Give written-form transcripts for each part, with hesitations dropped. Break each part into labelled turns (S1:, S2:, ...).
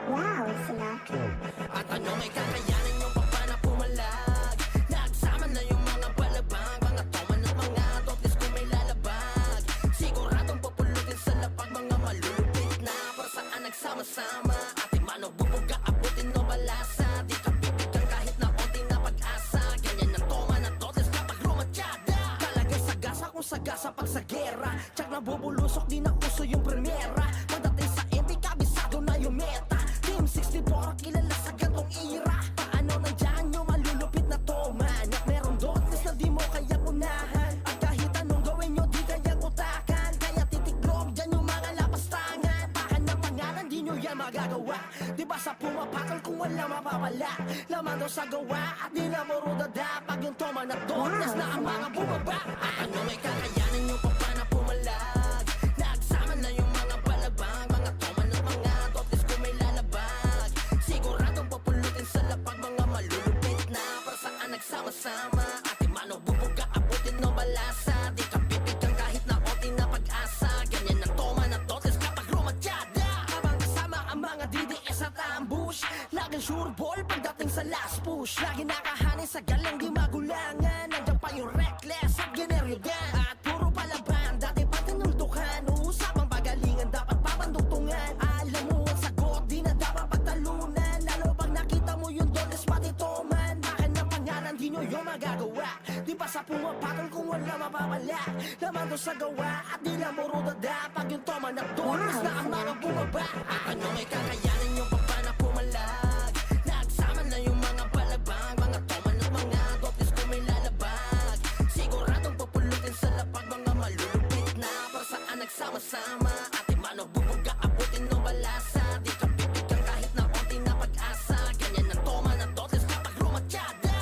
S1: Wow, Sinatra.
S2: At ano may kakayanan yung papa na pumalag. Nagsama na yung mga balabang, mga toman at mga dotes kung may lalabag. Siguradong pupulutin sa lapag, mga malulupit na para saan nagsama-sama. Ating manong bubuga, abutin o balasa. Di ka pipigang kahit na onti na pag-asa. Ganyan ang toman at dotes kapag rumatyada. Talagang sagasa kung sagasa pag sa gera. Tsak na bubulusok, di na uso yung primera. Pagdating sa MP, kabisado na yung meta. Team 64, kilala sa gantong era. Paano nandyan yung malulupit na toman? At meron dotes na di mo kaya unahan. At kahit anong gawin nyo, di kayang utakan. Kaya titiklog dyan yung mga lapastangan. Bakan ng pangalan, di nyo yan magagawa. Di ba sa pumapakal kung wala mapapala? Laman daw sa gawa at di na marudada. Pag yung toman at dotes na ang mga bumaba. Ano may kakayanan yung papa na pumalag. Nagsama na yung mga balabang, mga toman at mga dotes kung may lalabag. Siguradong papulutin sa lapag, mga malulupit na para saan nagsama-sama. Ating manong bubuga, abutin o balasa. Di ka pipigang kahit na onti na pag-asa. Ganyan ang toman at dotes kapag rumatyada. Habang kasama ang mga DDS at ambush, laging sure ball pagdating sa last push. Lagi nakahanin sa galang di magulangan. Nandiyan pa yung reckless at generyogan. At puro palaban, dati pa tinuldukan. Uusapang pagalingan, dapat papandugtungan. Alam mo ang sagot, di na dapat pagtalunan. Lalo pag nakita mo yung doles pati toman. Bakan ng pangalan, di nyo yung magagawa. Di ba sa pumapakal kung wala mapapala? Laman doon sa gawa at di na marudada. Pag yung toman at doles na ang mga bumaba. At ano may kakayanan yung papa na pumalag. Nagsama na yung mga balabang, mga toman at mga dotes kung may lalabag. Siguradong pupulutin sa lapag, mga malulupit na para saan nagsama-sama. Ating manong bubuga, abutin o balasa. Di ka pipigang kahit na onti na pag-asa. Ganyan ang toman at dotes kapag rumatyada.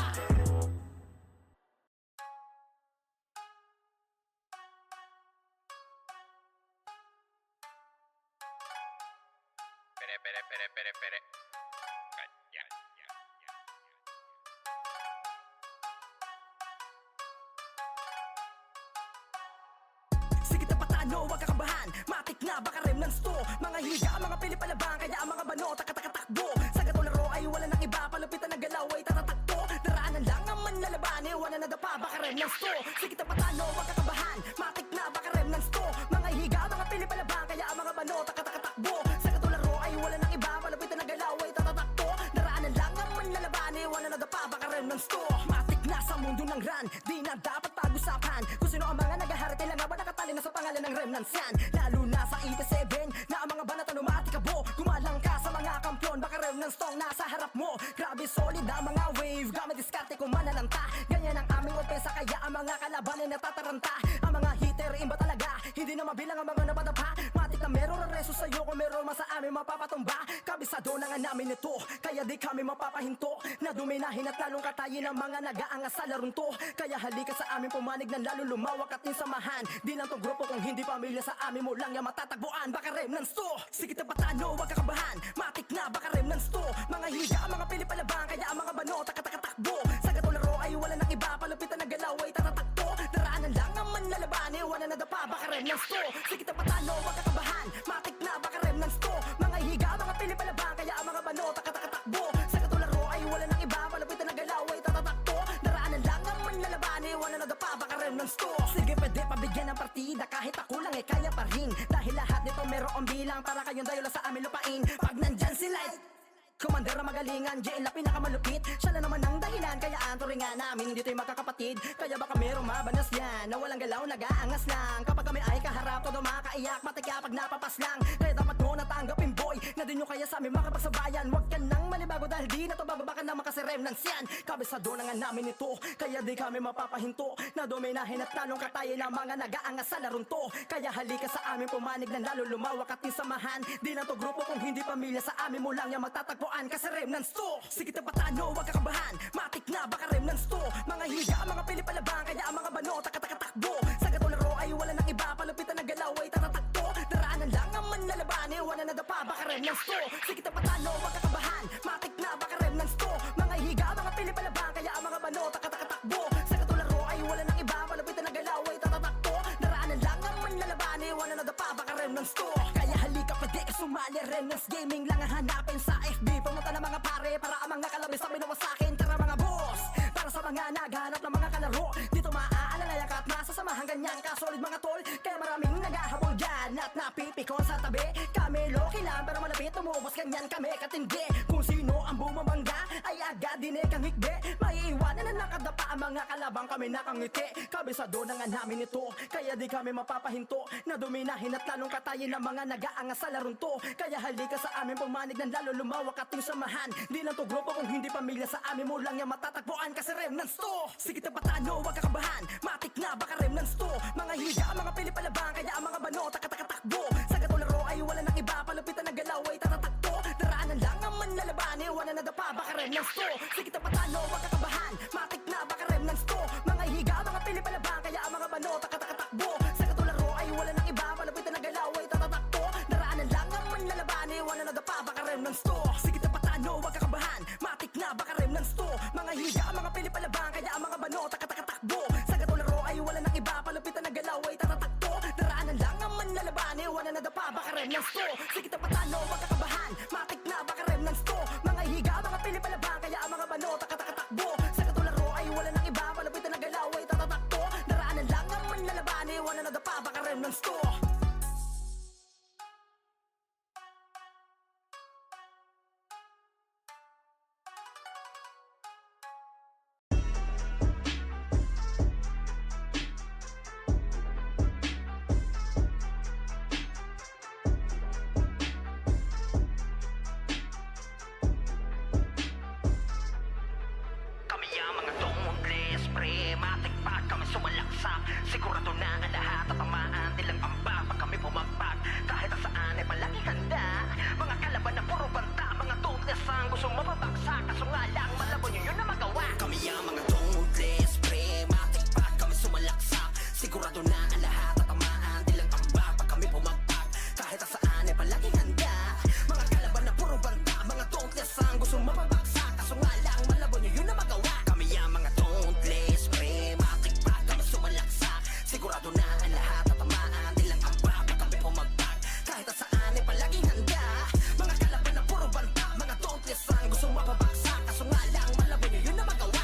S3: Pere. Yan.
S2: Sige na patano, huwag kakabahan. Matik na, baka remnants to. Mga higa, mga pilipalabang. Kaya ang mga bano, takatakatakbo. Sa gatularo ay wala nang iba. Palupitan ng galaw ay tatatakbo. Daraanan lang ang manlalaban. Iwanan na dapa, baka remnants to. Sige na patano, huwag kakabahan. Matik na, baka remnants to. Mga higa, mga pilipalabang. Kaya ang mga bano, takatakatakbo. Sa gatularo ay wala nang iba. Palupitan ng galaw ay tatatakbo. Daraanan lang ang manlalaban. Iwanan na dapa, baka remnants to. Matik na sa mundo ng run. Di na dapat pag-usapan. Kung sino ang mga naghaharap, ilang nga ba nakatali na sa pangalan ng remnants yan? Lalo na sa 87 na ang mga banat na lumatikabo. Gumalang ka sa mga kampyon, baka remnants tong nasa harap mo. Grabe solid ang mga wave, gamit diskarte kung manalanta. Ganyan ang aming opensa, kaya ang mga kalaban ay natataranta. Ang mga hitter, imba talaga, hindi na mabilang ang mga napadapa. Matik na meron ang reso sa'yo kung meron man sa amin mapapatumba. Kabisado na nga namin ito, kaya di kami mapapahinto. Na duminahin at lalong katayin ang mga nag-aangas sa larong to. Kaya halika sa amin pumanig na lalo lumawak at samahan. Di lang tong grupo kung hindi pamilya sa amin mo lang yung matatagpuan. Baka remnants to, sige na patano, huwag kakabahan. Matik na, baka remnants to. Mga higa, mga pilipalabang, kaya ang mga bano, takatakatakbo. Sa gatularo ay wala nang iba, palupitan ng galaw ay tatatakbo. Daraanan lang ang manlalaban, iwanan na dapa, baka remnants to. Sige na patano, huwag kakabahan. Matik na, baka remnants to. Mga higa, mga pilipalabang, kaya ang mga bano, takatakatakbo. Sa gatularo ay wala nang iba, palupitan ng galaw ay tatatakbo. Daraanan lang ang manlalaban, iwanan na dapa, baka remnants to. Sige, pwede pabigyan ng partida, kahit ako lang kaya pa rin. Dahil lahat nito merong bilang, para kayong dayola sa amin lupain. Pag nandyan sila, Commander na magalingan, JL na pinakamalupit. Siya na naman ang dahilan, kaya ang turingan namin hindi tayo magkakapatid. Kaya baka merong mabanas yan, na walang galaw, nag-aangas lang. Kapag kami ay kaharap, todo makaiyak, matikya pag napapas lang. Kaya dapat mo natanggapin boy, na din nyo kaya sa amin makapagsabayan. Huwag ka nang manibago dahil di na to bababa ka naman kasi remnants yan. Kabisado na nga namin ito, kaya di kami mapapahinto. Na dominahin at tanong katayin ng mga nag-aangas sa larong to. Kaya halika sa amin pumanig na lalo lumawak at samahan. Di na to grupo kung hindi pamilya, sa amin mo lang yung magtatagpuan. Kasi remnants to, sige na patano, huwag kakabahan. Matik na, baka remnants to. Mga higa, mga pilipalabang, kaya ang mga bano, takatakatakbo. Sa gatularo ay wala nang iba, palupitan ng galaw ay tatatakbo. Daraanan lang ang manlalaban, iwanan na dapa, baka remnants to. Sige na patano, huwag kakabahan. Matik na, baka remnants to. Mga higa, mga pilipalabang, kaya ang mga bano, takatakatakbo. Sa gatularo ay wala nang iba, palupitan ng galaw ay tatatakbo. Daraanan lang ang manlalaban, iwanan na dapa, baka remnants to. Kaya halika pwede ka sumali. Remnants Gaming lang ang hanapin sa FB. Pumunta na mga pare para ang mga kalabis na binawasakin. Tara mga boss, para sa mga naghanap ng mga kalaro. Dito maaalalayak at masasamahan ganyan kasolid mga tol. Kaya maraming naghahabol dyan at napipikon sa tabi. Kami loki lang pero malapit umubos ganyan kami katindi. Kung sino ang bumabangga ay agad dinig ang hikbi. Maiiwanan na nakadapa ang mga kalabang kami nakangiti. Kabisado na nga namin ito, kaya di kami mapapahinto na dominahin at lalong katayin ng mga nag-aangas sa larong to. Kaya halika sa amin pumanig ng lalo lumawak ating samahan. Di lang to grupo kung hindi pamilya sa amin mo lang yung matatagpuan kasi remnants to. Sige na patano, wag kakabahan, matik na baka remnants to. Mga higa, mga pilipalabang, kaya ang mga bano takbo. Sa gatularo ay wala nang iba, palupitan ng galaw ay tatatakto. Daraanan lang ang manlalabani, wala na dapa baka remnants to. Sige na patano, wag kakabahan, matik na baka remnants to. Mga higa, mga pilipalabang, kaya ang mga bano takbo. Sa gatularo ay wala nang iba, palupitan ng galaw ay tatatakto. Daraanan lang ang manlalabani, wala na dapa baka remnants to. Sige na patano, wag kakabahan, matik na baka remnants to. Mga higa, mga pilipalabang, kaya ang mga bano takbo. Sa gatularo ay wala nang iba, palupitan ng galaw ay tatatakto. Daraanan lang ang manlalabani, wala na dapa baka remnants to. Sige na patano, wag kakabahan, matik na baka remnants to. Mga higa, mga pilipalabang, kaya ang mga bano takbo. Sa gatularo ay wala nang iba, palupitan ng galaw ay tatatakto. Daraanan lang ang manlalabani, wala na dapa baka remnants to.
S1: Kami ang mga tungles, pre, matik pa kami sumalaksak. Sigurado na ang lahat at tamaan nilang amba pag kami bumagpag. Kahit saan ay palagi handa. Mga kalaban na puro banta, mga tungles ang gusto mapabagsak. Kaso nga lang, malabo nyo yun na magawa. Kami ang mga tungles, pre, matik pa kami sumalaksak. Sigurado na ang lahat at tamaan nilang amba pag kami bumagpag. Kahit saan ay palagi handa. Mga kalaban na puro banta, mga tungles ang gusto mapabagsak. Kaso nga lang, malabo nyo yun na magawa. Kami ang mga tungles, pre, matik pa kami sumalaksak. Sigurado na ang lahat at tamaan nilang amba pag kami bumagpag. Kahit saan ay palaging handa. Mga kalaban na puro banta, mga tungles ang gusto mapabagsak. Kaso nga lang, malabo nyo yun na magawa.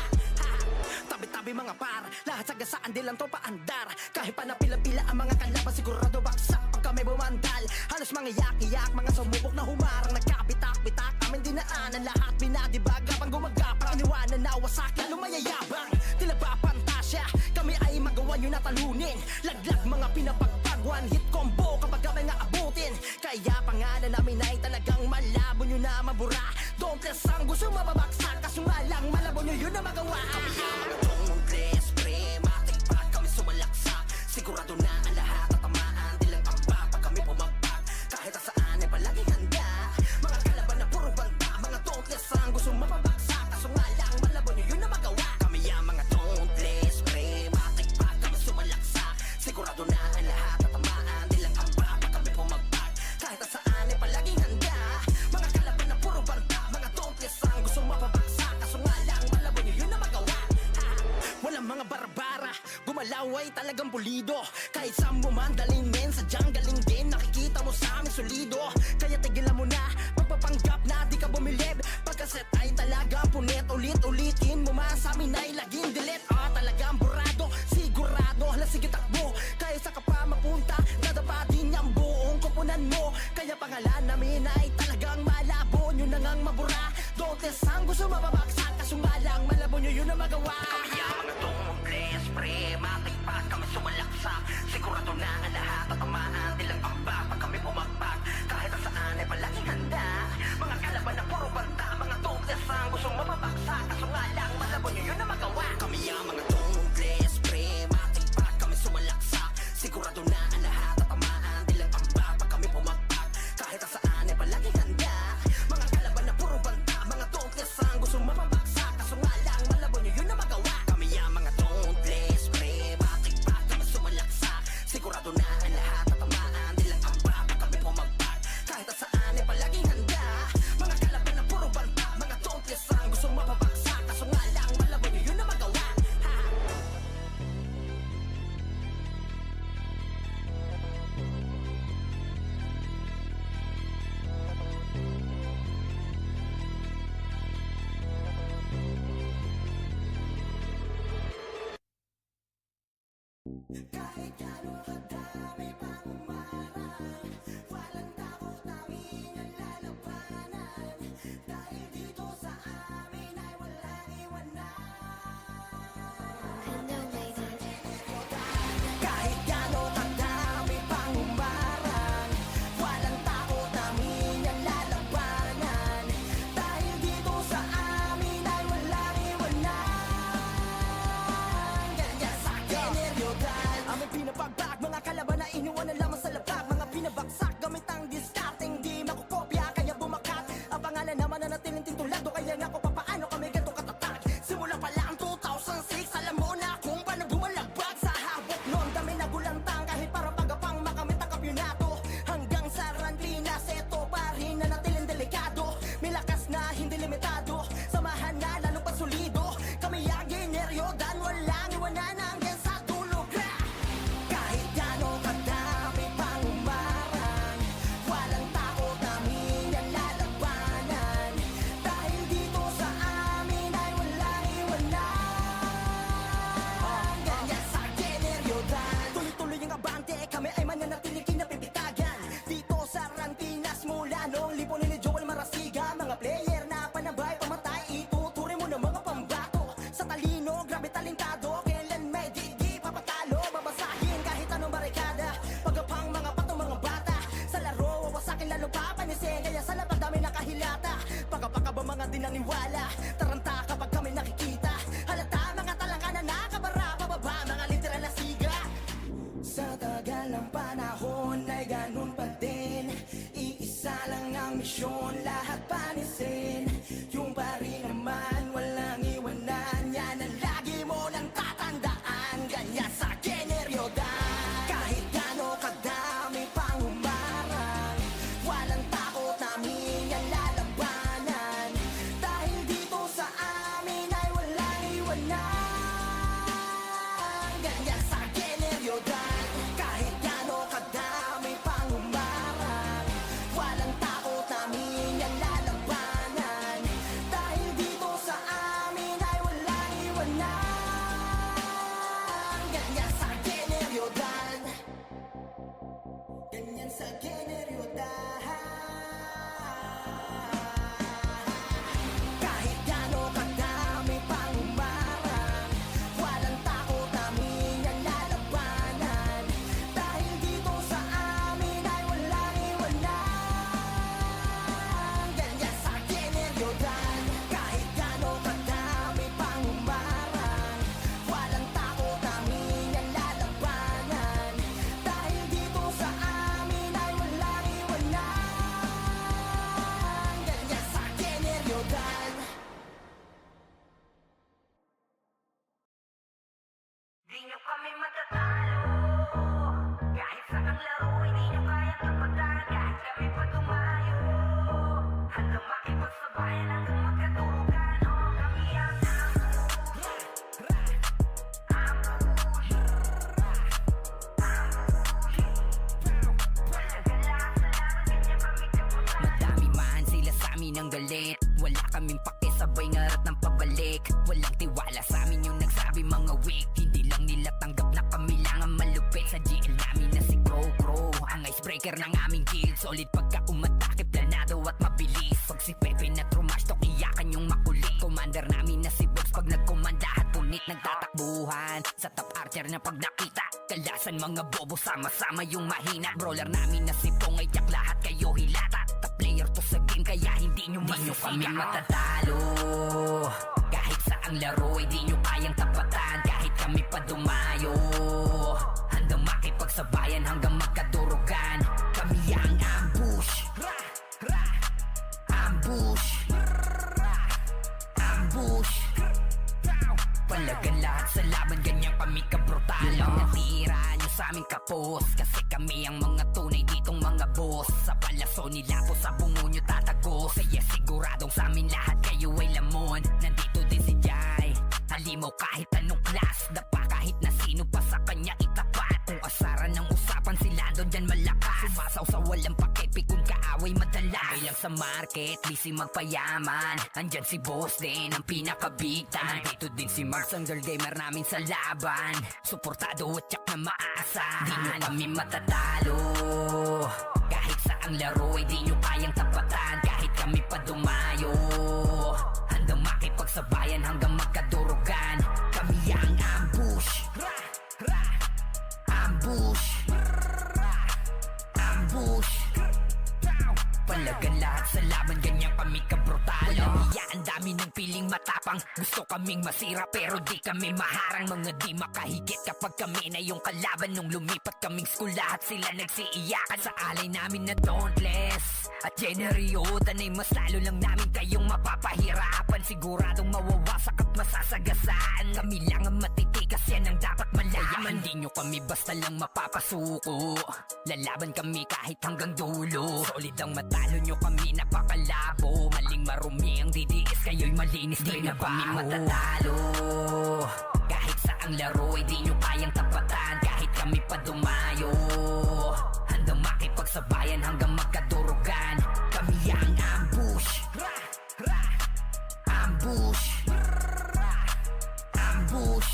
S1: Tabi-tabi mga par, lahat sa gasaan di lang to paandar. Kahit pa napila-pila ang mga kalaban, sigurado baksak pag kami bumandal. Halos mga yak-yak, mga sumubok na humarang, nagkapitak-pitak, amin dinaanan lahat, binadibag habang gumagapang. Iniwanan na wasak, lalo mayayabang, tila ba pantasya, kami ay magawa nyo na talunin. Laglag mga pinapagpag, one hit combo kapag kami nga abutin. Kaya pangalan namin ay talagang malabo nyo na mabura. Don't test ang gusto mababaksak, kaso nga lang malabo nyo yun na magawa. Kami ang mga tungles, pre, matik pa kami sumalaksak. Sigurado na ang lahat at tamaan nilang amba pag kami bumagpag. Kahit saan ay palaging handa. Mga kalaban na puro banta, mga tungles ang gusto mapabaksak. Kaso nga lang malabo nyo yun na magawa. Kami ang mga tungles, pre, matik pa kami sumalaksak. Sigurado na ang lahat at tamaan nilang amba pag kami bumagpag. Kahit saan ay palaging handa. Mga kalaban na puro banta, mga tungles ang gusto mapabaksak. Kaso nga lang malabo nyo yun na magawa. Walang mga barbara, gumalaw ay talagang pulido. Kahit saan mo man daling men, sadyang galing din. Nakikita mo sa amin solido. Kaya tigilan mo na, magpapanggap na di ka bumilib. Pagkaset ay talagang punit, ulit-ulitin mo man sa amin ay laging delete. Talagang burado, sigurado, hala sige takbo. Kahit sa ka pa mapunta, nadapa din ang buong kupunan mo. Kaya pangalan namin ay talagang malabo nyo na ngang mabura. Don't test ang gusto mababaksak, kaso nga lang malabo nyo yun na magawa. Kami ang mga tungles, pre, matik pa kami sumalaksak. Sigurado na ang lahat at tamaan nilang amba pag kami bumagpag. Kahit saan ay palaging handa. Mga kalaban na puro banta, mga tungles ang gusto mababaksak. Kaso nga lang malabo nyo yun na magawa. Kami ang mga tungles, pre, matik pa kami sumalaksak. Sigurado na ang lahat at tamaan nilang amba pag kami bumagpag. Kahit saan ay palaging handa. Mga kalaban na puro banta, mga tungles ang gusto mapabaksak. Kaso nga lang malabo nyo yun na magawa. Kami ang mga tungles, pre, matik pa kami sumalaksak. Sigurado na ang lahat at tamaan nilang amba pag kami bumagpag. Kahit saan ay palaging handa. Mga kalaban na puro banta, mga tungles ang gusto mapabaksak. Kaso nga lang malabo nyo yun na magawa.
S2: Kahit gaano kadami pang umarang, walang takot namin ang lalabanan. Dahil dito sa amin ay walang iwanan. Kahit gaano kadami pang umarang, walang takot namin ang lalabanan. Dahil dito sa amin ay walang iwanan. Ganyan sa generyodan, aming pinapagbag, mga kalaban na iniwanan lamang sa labag. Mga pinabagsak gamit ang discarding, di makukopya kaya bumakat. Ang pangalan naman na natiling tintulado, kaya nga ko papaano kami ganito katatag. Simula pa lang 2006, alam mo na kung paano bumalagbag. Sa habok noon, dami na gulantang kahit para pagapang makamit ang kampyonato. Hanggang sa Ranlinas, eto pa rin na natiling delikado. May lakas na hindi limitado, samahan na lalo pa solido. Kami ang generyodan, walang iwanan hanggang sa dulo. Kahit gaano kadami pang umarang, walang takot namin ang lalabanan. Dahil dito sa amin ay walang iwanan. Ganyan sa generyodan, tuloy-tuloy ang abante, kami ay mananatiling kinapipitagan. Dito sa Rantinas mula noong lipunin ni Joel Marasiga. Mga player na panabay, pamatay, ituturing mo ng mga pambato. Sa talino, grabe talentado, kailan may di papatalo. Babasahin kahit anong barikada, pagapang mga patong mga bata. Sa laro, wawasakin lalo papanisin, kaya sa labag dami nakahilata. Pagkapaka ba mga di naniwala, taranta kapag kami nakikita. Halata mga talangka na nakabara, pababa mga literal na siga. Sa tagal ng panahon ay ganun pa din, iisa lang ang misyon, lahat panisin. Yung pa rin naman, walang iwanan, yan ang lagi mo nang tatandaan. Ganyan sa generyodan, kahit gaano kadami pang umarang, walang takot namin ang lalabanan. Dahil dito sa amin ay walang iwanan. Ganyan sa generyodan, kahit gaano kadami pang umarang, walang takot namin ang lalabanan. Dahil dito sa amin ay walang iwanan. Ganyan sa generyodan, ganyan sa generyodan. Kahit gaano kadami pang umarang, walang takot namin ang lalabanan. Dahil dito sa amin ay walang iwanan. Ganyan sa generyodan, kahit gaano kadami pang umarang, walang takot namin ang lalabanan. Dahil dito sa amin ay walang iwanan. Ganyan sa generyodan.
S1: Di nyo kami matatalo. Kahit sa ang laro, hindi nyo kayang tapatan. Kahit kami pa tumayo, hanggang makipagsabayan, hanggang magkaturugan. Oh, kami ang
S4: Madami man sila sa amin ang galit, wala kaming pakisabay ngarat ng pabalik. Walang tiwala sa amin yung nagsabi mga weak, hindi lang nila tanggap na kami lang ang malupit. Sa GL namin na si Crow, ang icebreaker ng aming guild. Solid pagka umatake, planado at mabilis. Pag si Pepe na trumash, tok iyakan yung makulit. Commander namin na si Box, pag nagkomanda at punit nagtatakbuhan. Sa top archer na pag nakita, kalasan mga bobo, sama-sama yung mahina. Brawler namin na si Pong ay tiyak lahat kayo hilata. Top player to sa game kaya hindi nyo kami matatalo. Kahit sa ang laro ay di nyo kayang tapatan. Kahit kami pa dumayo, hanggang makipagsabayan, hanggang magkadurugan. Kami ang ambush, ambush, ambush. Palagan lahat sa laban, ganyan kami kabrutal. Lang natira nyo sa aming kapos, kasi kami ang mga tunay ditong mga boss. Sa palaso nila po sa bungo nyo tatago. Saya siguradong sa amin lahat kayo ay lamon. Nandito din si Jai, halimaw kahit anong class. Dapa kahit na sino pa sa kanya itapat. Kung asaran ng usapan sila doon dyan malakas. Sumasaw sa walang pakit, pikon kaawa ay madalas bilang sa market, busy magpayaman. Andyan si Boss din, ang pinaka-big time. Dito din si Mars, ang girl gamer namin sa laban. Suportado at yak na maasa. Di nyo kami matatalo. Kahit saang laro ay di nyo kayang tapatan. Kahit kami pa dumayo, handang makipagsabayan hanggang magkadurugan. Kami ang ambush. Ambush. Ambush. Palagan lahat sa laban, ganyan kami kabrutal. Walang hiya, ang dami ng piling matapang. Gusto kaming masira pero di kami maharang. Mga di makahigit kapag kami na yung kalaban. Nung lumipat kaming school, lahat sila nagsiiyakan. Sa alay namin na dauntless at generyodan ay mas lalo lang namin kayong mapapahirapan. Siguradong mawawasak at masasagasaan. Kami lang ang matitikas, yan ang dapat malaman. Di nyo kami basta lang mapapasuko. Lalaban kami kahit hanggang dulo. Solid ang matalo nyo kami, napakalabo. Maling marumi ang DDS, kayo'y malinis. Di na kami matatalo. Kahit saang laro ay di nyo kayang tapatan. Kahit kami pa dumayo, handang makipagsabayan hanggang magkadurugan. Kami ang ambush. Ambush. Ambush.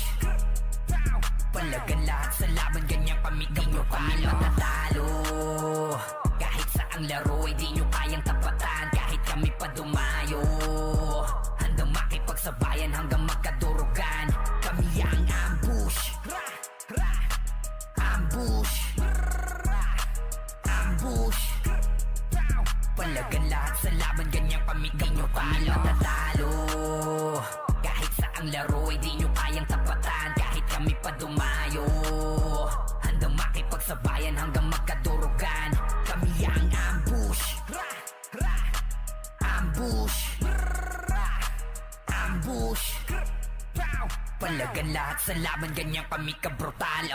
S4: Palagan lahat sa laban, ganyan kami. Di nyo kami matatalo. Kahit saang laro ay di nyo kayang tapatan. Kahit kami pa dumayo, handang makipagsabayan hanggang magkadurugan. Kami ang ambush. Ambush. Ambush. Palagan lahat sa laban, ganyan kami. Di nyo kami matatalo. Kahit saang laro ay di nyo kayang tapatan. Kahit kami pa dumayo, handang makipagsabayan hanggang magkadurugan. Kami ang ambush. Ambush. Ambush. Palagan lahat sa laban, ganyan kami kabrutal.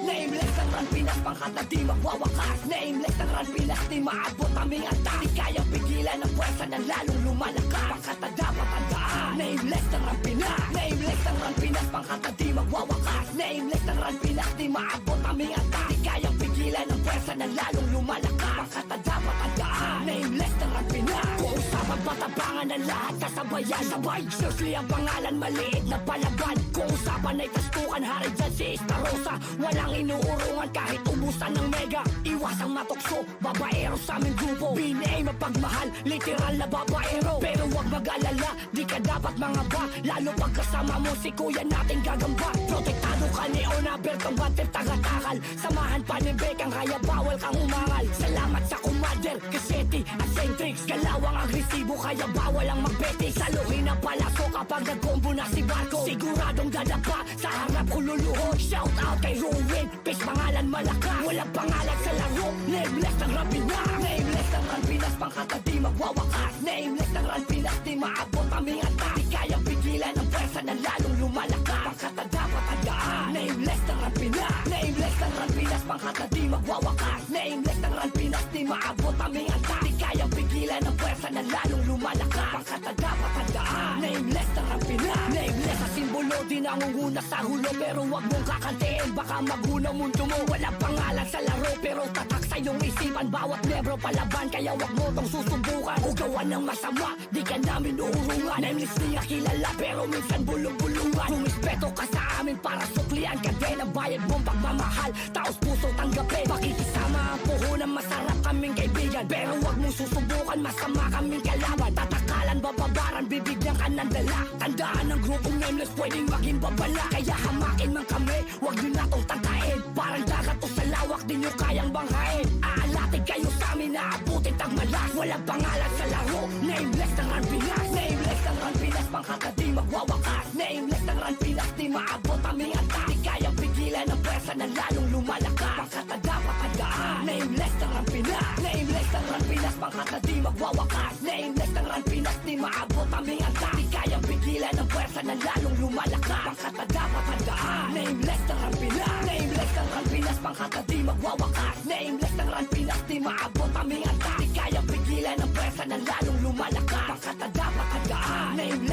S2: Nameless ang Run Pinas, pangkat na di magwawakas. Nameless ang Run Pinas, di maabot aming antas. Di kayang pigilan ang pwersa na lalong lumalakas. Pangkat na dapat tandaan. Nameless ang Run Pinas. Nameless ang Run Pinas, pangkat na di magwawakas. Nameless ang Run Pinas, di maabot aming antas. Di kayang pigilan ang pwersa na lalong lumalakas. Pangkat na dapat tandaan. Nameless ang Run Pinas. Kung usapan patabangan ng lahat, kasabayan sabay. Seriously ang pangalan, maliit na palaban. Kung usapan ay kastukan, hari dyan si Estarosa. Walang inuurungan kahit ubusan ng mega. Iwasang matukso, babaero sa aming grupo. BNA mapagmahal, literal na babaero. Pero wag mag-alala, di ka dapat mangaba. Lalo pag kasama mo si kuya nating gagamba. Protektado ka ni Onaber, combative taga-takal. Samahan pa ni Bekang, kaya bawal kang umangal. Salamat sa Commander, Cassetti at Centrix. Galawang agresibo, kaya bawal ang magbeti. Saluhin ang palaso kapag nagkombo na si Barco. Siguradong dadapa, sa harap ko luluhod. Shout out kay Ruin, Pes pangalan malakas. Walang pangalan sa laro, nameless ang Run Pinas. Nameless ang Run Pinas, pangkat na di magwawakas. Nameless ang Run Pinas, di maabot aming antas. Di kayang pigilan ang pwersa na lalong lumalakas. Pangkat na dapat tandaan. Nameless ang Run Pinas. Nameless ang Run Pinas, pangkat na di magwawakas. Nameless ang Run Pinas, di maabot aming antas. Di kayang pigilan ang pwersa na lalong lumalakas. Pangkat na dapat tandaan. Nameless ang Run Pinas. Nameless sa simbolo, di nangunguna sa hulo. Pero wag mong kakantiin, baka magunaw mundo mo. Walang pangalan sa laro, pero tatak sa iyong isipan. Bawat membro palaban, kaya wag mo tong susubukan. O gawan ng masama, di ka namin uurungan. Nameless niya kilala, pero minsan bulong-bulungan. Rumispeto ka sa amin para suklian ka din ang bayad mong pagmamahal. Taos puso tanggapin, pakikisama ang puhunan. Masarap kaming kaibigan, pero wag mong susubukan. Masama kaming kalaban, tatakalan, bababaran, bibigyan ka ng dala. Tandaan ng grupong nameless, pwedeng maging babala. Kaya hamakin man kami, wag nyo na tong tangkain. Parang dagat o sa lawak, di nyo kayang banghain. Aalatin kayo sa amin, naabutin tagmalas. Walang pangalan sa laro, nameless ang Run Pinas. Nameless ang Run Pinas, pangkat na di magwawakas. Nameless ang Run Pinas, di maabot aming antas. Di kayang pigilan ang pwersa na lalong lumalakas. Pangkat na dapat tandaan. Nameless ang Run Pinas. Nameless ang Run Pinas, pangkat na di magwawakas. Nameless ang Run Pinas, di maabot aming antas. Di kayang pigilan ang pwersa na lalong lumalakas. Pangkat na dapat tandaan. Nameless ang Run Pinas. Nameless ang Run Pinas, pangkat na di magwawakas. Nameless ang Run Pinas, di maabot aming antas. Di kayang pigilan ang pwersa na lalong lumalakas. Pangkat na dapat tandaan. Nameless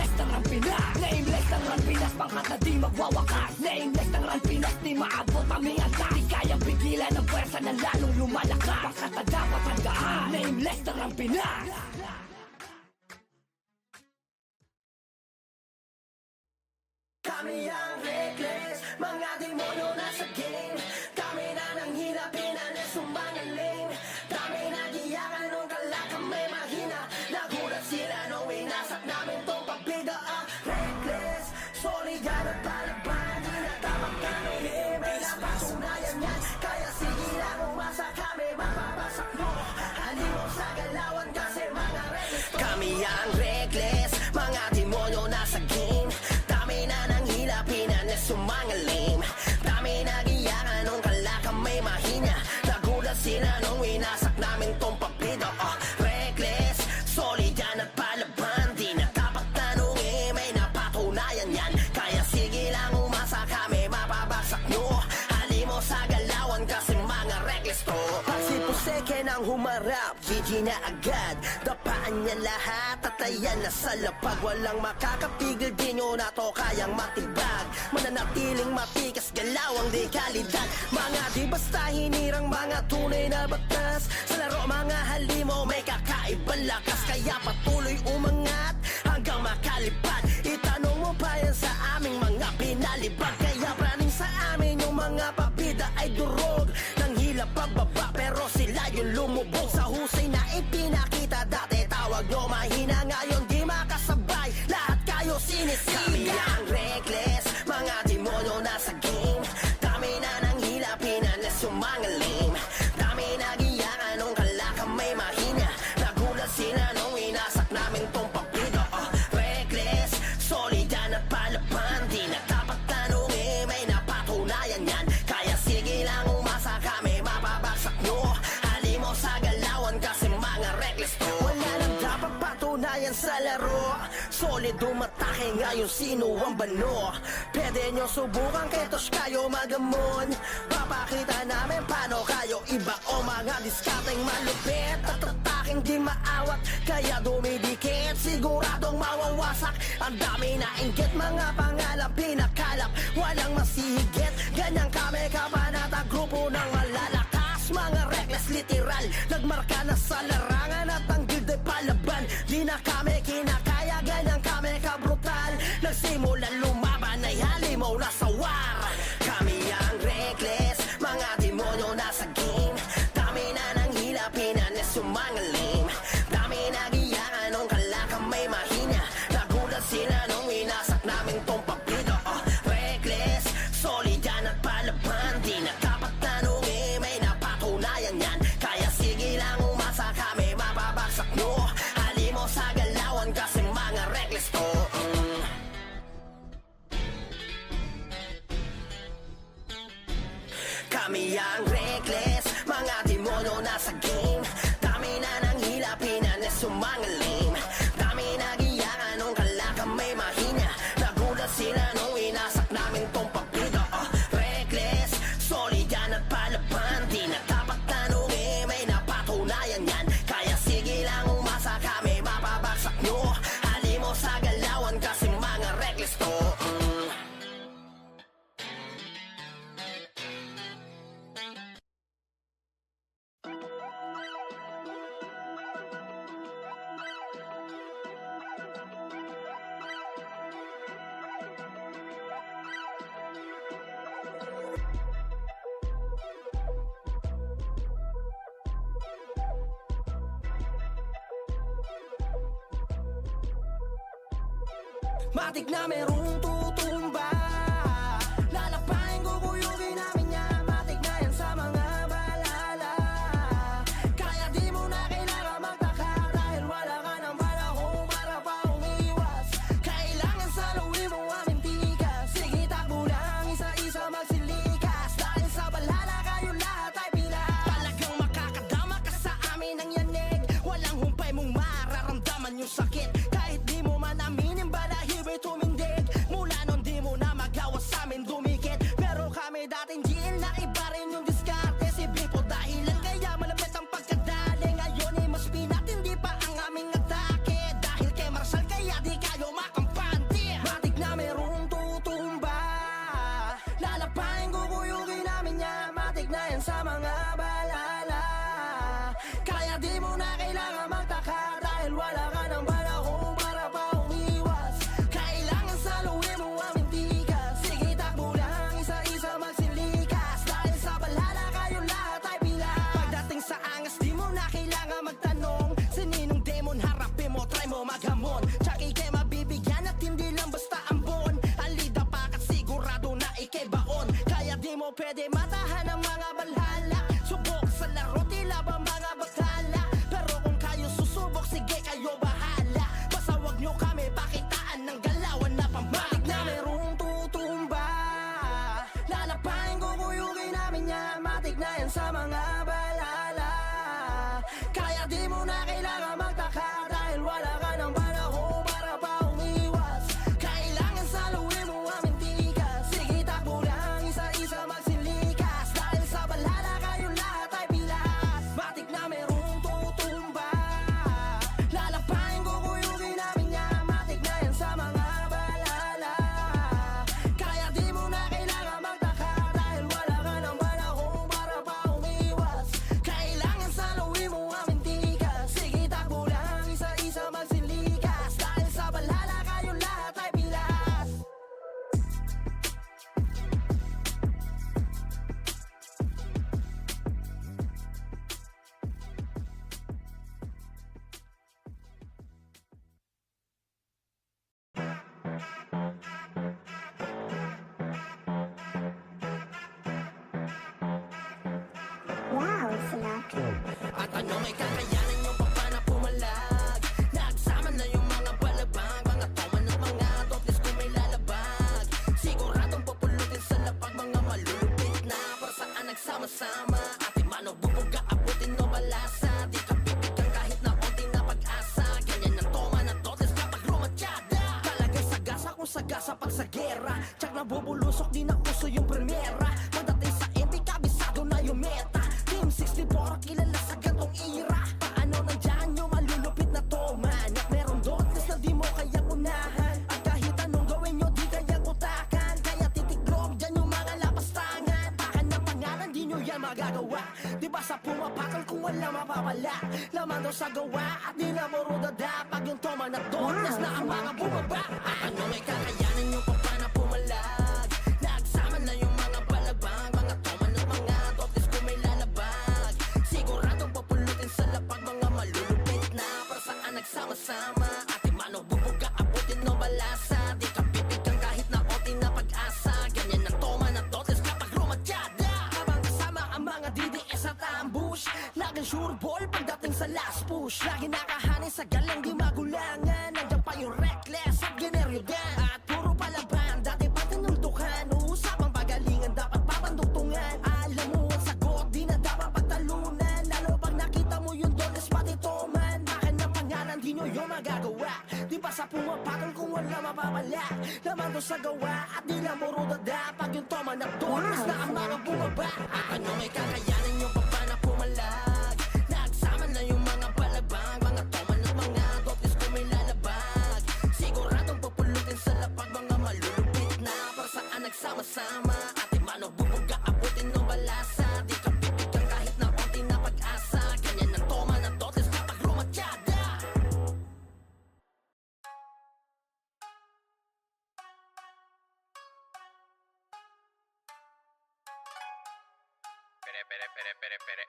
S2: pangkat na di magwawakas. Nainless ng Rampinos, di maabot aming anda. Di kayang pigilan ng pwersa na lalong lumalakas. Pangkat na dapat tandaan, nameless ng Rampinas. Kami ang reckless, mga demonyo nasa game. Kami na nang hinapin, anes sumangaling. Kami nagiyakan nung kalakang may mahina. Nagulat sila nung winasak namin tong pabida. Reckless, solid yan at palaban. Di na tamang kami, may napatunayan yan. Kaya sige lang umasa kami, mapapasak mo. Halimo sa galawan kasi mga reckless. Kami ang reckless, mga demonyo nasa game. Kami na nang hilapin, anes sumangalim. Kami nagiyakan nung kalakang may mahina. Nagulat sila nung winasak namin tong pabida. Reckless, solid yan at palaban. Di na dapat tanungin, may napatunayan yan. Kaya sige lang umasa kami, mapabagsak nyo. Halimo sa galawan kasi mga reckless to. Pag si Puseke nang humarap, GG na agad. Dapaan niya lahat at ayan na sa lapag. Walang makakapigil, di nyo na to kayang matibag. Mananatiling matikas, galawang di kalidad. Mga di basta hinirang mga tunay na batas. Sa laro mga halimo may kakaibang lakas. Kaya patuloy umangat hanggang makalipad. Itanong mo pa yan sa aming mga pinalibag. Kaya praning sa amin yung mga pabida ay durog. Nang hila pagbaba pero sila yung lumubog. Sa husay na ipinakita dati tawag nyo mahina. Ngayon di makasabay, lahat kayo sinisiga. Kami ang reckless, mga demonyo nasa game. Kami na nang hilapin, anes sumangalim. Kami nagiyakan nung kalakang may mahina. Nagulat sila nung winasak namin tong pabida. Reckless, solid yan at palaban. Di na dapat tanungin, may napatunayan yan. Kaya sige lang umasa kami, mapabagsak nyo. Halimo sa galawan kasi mga reckless to. Wala nang dapat patunayan sa laro. Solid umatake ngayon, sino ang bano? Pwede nyo subukan ketos kayo magamon. Papakita namin paano kayo iba o mga diskateng malupit. At ataking di maawat, kaya dumidikit. Siguradong mawawasak. Ang dami na inggit, mga pangalan pinakalap. Walang masihigit, ganyan kami kabanata. Grupo ng malalakas, mga reckless literal. Nagmarka na sa larangan at ang guild ay palaban. Di na kami kinakaya, ganyan kami kabrutal. Nagsimulan lumaban ay halimaw na sa war. Kami ang reckless, mga demonyo nasa game. Kami na nang hilapin, anes sumangalim. Kami nagiyakan nung kalakang may mahina. Nagulat sila nung winasak namin tong pabida. Reckless, solid yan at palaban. Di na dapat tanungin, may napatunayan yan. Kaya sige lang umasa kami, mapabagsak nyo. Halimo sa galawan kasi mga reckless to. Kami ang reckless, mga demonyo nasa game. Kami na nang hilapin, anes sumangalim. Kami nagiyakan nung kalakang may mahina. Nagulat sila nung winasak namin tong pabida. Reckless, solid yan at palaban. Di na dapat tanungin, may napatunayan yan. Kaya sige lang umasa kami, mapabagsak nyo. Halimo sa galawan kasi mga reckless to. Matik na merong tutumba. Lalapain, guguyugin namin yan. Matik na yan sa mga balala. Kaya di mo na kailangan magtaka. Dahil wala ka ng panahon para pa umiwas. Kailangan saluhin mo aming tigas. Sige takbo lang, isa-isa magsilikas. Dahil sa balala kayo lahat ay pilas. Talagang makakadama ka sa amin ng yanig. Walang humpay mong mararamdaman yung sakit. Kahit di mo man aminin, balahiw ay tumindig. Mula mo pwede matahan ang mga balhala. Subok sa laro, tila ba mga batala? Pero kung kayo susubok, sige kayo bahala. Basta wag nyo kami pakitaan ng galawan na pambalik na merong tutumba. Lalapain ko kuyugin namin yan, matik na yan sa mga balala. Kaya di mo na kailangan magtaka, dahil wala ka ng panahon para pa umiwas. Kailangan saluhin mo aming tikas, sige takbo lang isa-isa magsilikas. Dahil sa balala kayo lahat ay pilas, matik na merong tutumba. Lalapain ko kuyugin namin yan, matik na yan sa mga balala. Kaya di mo na kailangan magtaka, dahil wala ka ng panahon para pa umiwas. Kailangan saluhin mo aming tikas, sige takbo lang isa-isa magsilikas. Dahil sa balala kayo lahat ay pilas.
S5: Wow, Sinatra.
S2: At ano may kakayanan yung papa na pumalag? Nagsama na yung mga balabang, mga toman at mga toples kung may lalabag. Siguradong pupulutin sa lapag, mga malulupit na para saan nagsama-sama. Ate mano bubuga, abutin no balasa. Di ka pipigang kahit na onting na pag-asa. Ganyan ang toman at toples kapag rumatyada. Talagang sagasa kung sagasa pag sa gera. Tsak na bubulusok, di na uso yung primera. Pagdating sa MP, kabisado na yung meta. Team 64, kilala sa gantong ira. Paano nandyan yung malulupit na toman? At meron dotes na di mo kayang unahan. At kahit anong gawin nyo, di kayang utakan. Kaya titiklog dyan yung mga lapastangan. Takan ng pangalan, di nyo yan magagawa. Di ba sa pumapakal kung wala mapapala? Laman daw sa gawa at di na muro dada. Pag yung toman at dotes na ang mga bumaba. At ano may kakayanan yung papa na pumalag? Nagsama na yung mga balabang, mga toman at mga dotes kung may lalabag. Siguradong pupulutin sa lapag, mga malulupit na para saan nagsama-sama. Ate mano bubuga, abutin no balasa. Di ka pipigang kahit na onting na pag-asa. Ganyan ang toman at dotes kapag rumatyada. Habang kasama ang mga DDS at ambush, laging sure ball pagdating sa last push. Lagi nakahanin sa galang di magulangan. Nandiyan pa yung reckless at generyogan. At puro palaban, dati pa tinultukan. Usapang pagalingan, dapat papanduktungan. Alam mo ang sagot, di na dapat pagtalunan. Lalo pag nakita mo yung doles pati toman. Akin ang pangalan, di nyo yung magagawa. Di pa sa pumapakal kung wala mapapala. Laman doon sa gawa at di lang muro dada. Pag yung toman at doles na ang mga bumaba. At ano may kakayanan yung papa na pumalag? Nagsama na yung mga balabang, mga toman at mga dotes kung may lalabag. Siguradong pupulutin sa lapag, mga malulupit na para saan nagsama-sama. Ate mano bubuga, abutin no balasa. Di ka pipigang kahit na onting na pag-asa. Ganyan ang toman at dotes kapag rumatyada.
S3: Pere.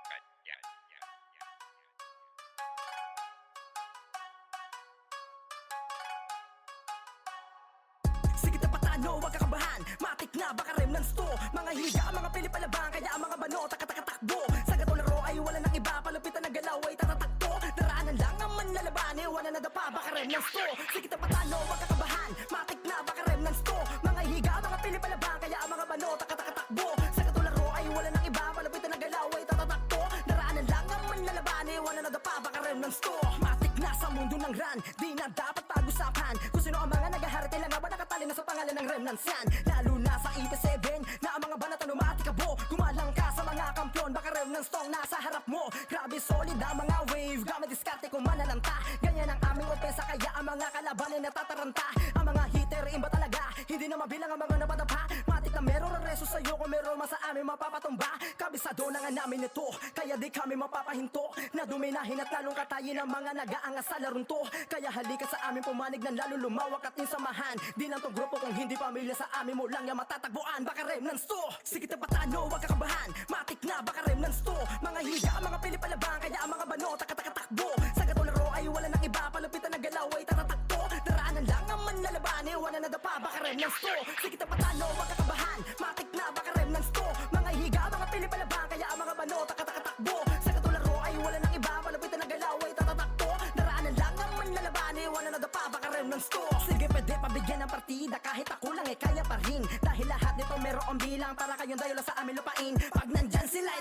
S3: Ganyan.
S2: Sige na patano, wag kakabahan. Matik na baka remnants to. Mga higa, mga pilipalabang, kaya ang mga bano takbo. Sa gatong laro ay wala nang iba. Palupitan ng galaw ay tatatakto. Daraanan lang ang manlalaban, wala na dapa, baka remnants to. Sige na patano, wag kakabahan. Matik na baka remnants to. Mga higa, mga pilipalabang, kaya ang mga bano takbo. Sa gatong laro ay wala nang iba. Palupitan ng galaw ay tatatakto. Daraanan lang ang manlalaban, wala na dapa, baka remnants to. Matik na sa mundo ng run, di na dapat pag-usapan. Kung sino ang mga nagahari, kailangan ba nakatali na sa pangalan ng remnants yan? Lalo na sa 87 na ang mga banat na matikabo. Gumalang ka sa mga kampyon, baka remnants tong nasa harap mo. Grabe solid ang mga wave, gamit diskarte kung manalanta. Ganyan ang aming opensa, kaya ang mga kalaban ay natataranta. Ang mga hitter, imba talaga, hindi na mabilang ang mga napadapa. Matik na meron ang reso sa'yo, kung meron man sa amin mapapatumba. Kabisado na nga namin ito, kaya di kami mapapahinto. Na duminahin at lalong katayin ang mga nag-aangas sa larong to. Kaya halika sa amin pumanig ng lalo lumawak at insamahan. Di lang tong grupo kung hindi pamilya, sa amin mo lang yung matatagpuan. Baka remnants to, sige na patano, wag kakabahan. Matik na baka remnants to. Mga higa, mga pilipalabang, kaya ang mga bano takbo. Sa gatong laro ay wala nang iba. Palupitan ng galaw ay tatatakto. Daraanan lang ang manlalaban, wala na dapa, baka remnants to. Sige na patano, wag kakabahan. Matik na baka ng store. Sige pwede pabigyan ng partida kahit ako lang kaya pa rin. Dahil lahat nito merong bilang para kayong dayo lang sa amin lupain. Pag nandyan sila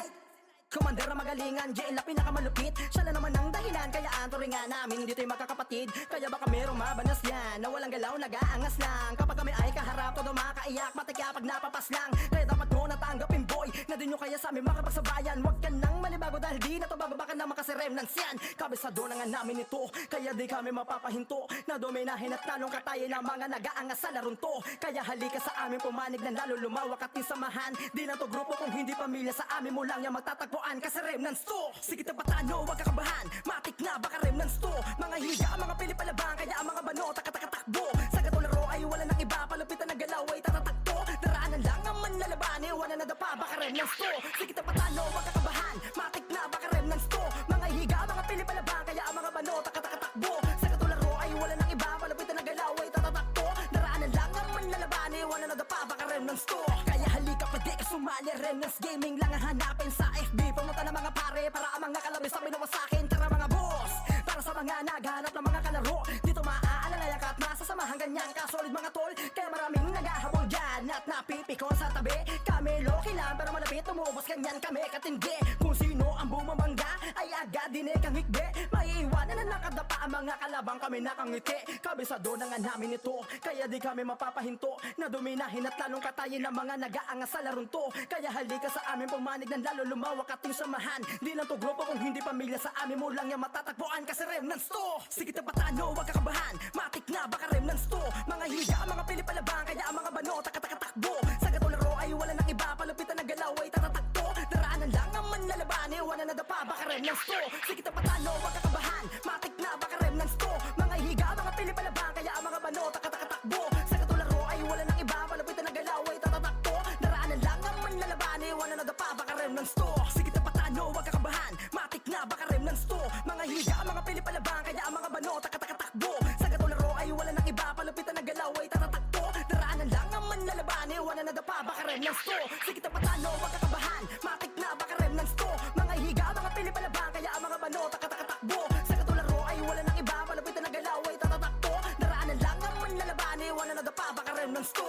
S2: Commander na magalingan, JL na pinakamalupit. Siya na naman ang dahilan, kaya ang turingan namin dito'y magkakapatid. Kaya baka merong mabanas yan, na walang galaw, nag-aangas lang. Kapag kami ay kaharap, todo makakaiyak, matikya pag napapas lang. Kaya dapat mo natanggapin boy, na din nyo kaya sa amin makapagsabayan. Huwag ka nang manibago dahil di na to bababa ka naman kasi remnants yan. Kabisado na nga namin ito, kaya di kami mapapahinto. Na dominahin at talong katayin ng mga nag-aangas sa larong to. Kaya halika sa amin pumanig na lalo lumawak at samahan. Di na to grupo kung hindi pamilya, sa amin mo lang yan magtatagpo kasi remnants to. Sige na patano, wag kakabahan. Matik na baka remnants to. Mga higa, mga pilipalabang, kaya ang mga bano takbo. Sa gatularo ay wala nang iba, palupitan na galaw ay tatatakto. Daraanan lang ang manlalabani, wala na dapa baka remnants to. Sige na patano, wag kakabahan. Matik na baka remnants to. Mga higa, mga pilipalabang, kaya ang mga bano takbo. Sa gatularo ay wala nang iba, palupitan na galaw ay tatatakto. Daraanan lang ang manlalabani, wala na dapa baka remnants to. Kaya halika pwede ka sumali, remnants gaming lang ang hanapin sa FB. Pumunta na mga pare para ang mga kalabis na minuwa sa akin. Tara mga boss, para sa mga naghanap ng mga kalaro. Dito maaalalayak at masasamahan ganyan kasolid mga tol. Kaya maraming naghahabol dyan at napipikon sa tabi. Kami loki lang pero malapit tumubos ganyan kami katindi. Kung sino ang bumabangga ay agad dinig ang hikbi. Maiiwanan na nakadapa ang mga kalabang kami nakangiti. Kabisado na nga namin ito, kaya di kami mapapahinto. Na dominahin at lalong katayin ng mga nag-aangas sa larong to. Kaya halika sa amin pumanig ng lalo lumawak at samahan. Di lang to grupo kung hindi pamilya, sa amin mo lang yan matatagpuan kasi remnants to. Sige na patano, wag kakabahan. Matik na baka remnants to. Mga higa, mga pilipalabang, kaya ang mga bano takbo. Sa gatularo ay wala nang iba, palupitan na galaw ay tatatakto. Daraanan lang ang manlalabani, wala na dapa baka remnants to. Sige na patano, wag kakabahan. Matik na baka remnants to. Mga higa, mga pilipalabang, kaya ang mga bano takbo. Sa gatularo ay wala nang iba, palupitan na galaw ay tatatakto. Daraanan lang ang manlalabani, wala na dapa baka remnants to. Sige na patano, wag kakabahan. Matik na baka remnants to. Mga higa, mga pilipalabang, kaya ang mga bano takbo. Sa gatularo ay wala nang iba, palupitan na galaw ay tatatakto. Daraanan lang ang manlalabani, wala na dapa baka remnants to. Sige na patano, wag kakabahan. Matik na baka remnants to. Mga higa, mga pilipalabang, kaya ang mga bano takbo. Sa gatularo ay wala nang iba, palupitan na galaw ay tatatakto. Daraanan lang ang manlalabani, wala na dapa baka remnants to.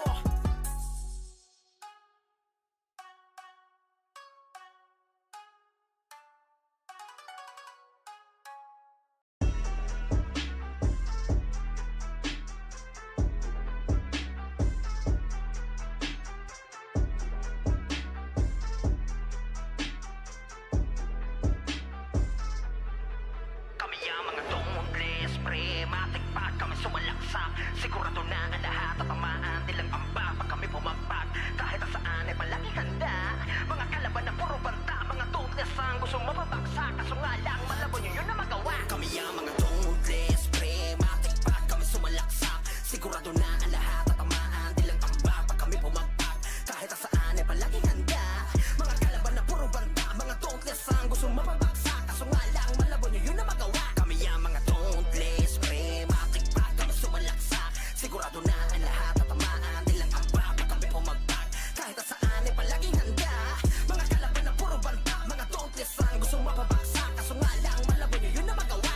S1: Kami ang mga tumutles, pre, matikpad kami sumalaksak. Sigurado na ang lahat at tamaan nilang amba pag kami pumagpag. Kahit saan ay palaging handa. Mga kalaban na puro banta, mga tumutles ang gusto mapabagsak. Kaso nga lang malabo nyo yun na magawa. Kami ang mga tumutles, pre, matikpad kami sumalaksak. Sigurado na ang lahat at tamaan nilang amba pag kami pumagpag. Kahit saan ay palaging handa. Mga kalaban na puro banta, mga tumutles ang gusto mapabagsak. Kaso nga lang malabo nyo yun na magawa. Kami ang mga tumutles, pre, matikpad kami sumalaksak. Sigurado na ang lahat at tamaan nilang amba pag kami pumagpag. Kahit saan ay palaging handa. Mga kalaban na puro banta, mga tumutles ang gusto mapabagsak. Kaso nga lang malabo nyo yun na magawa.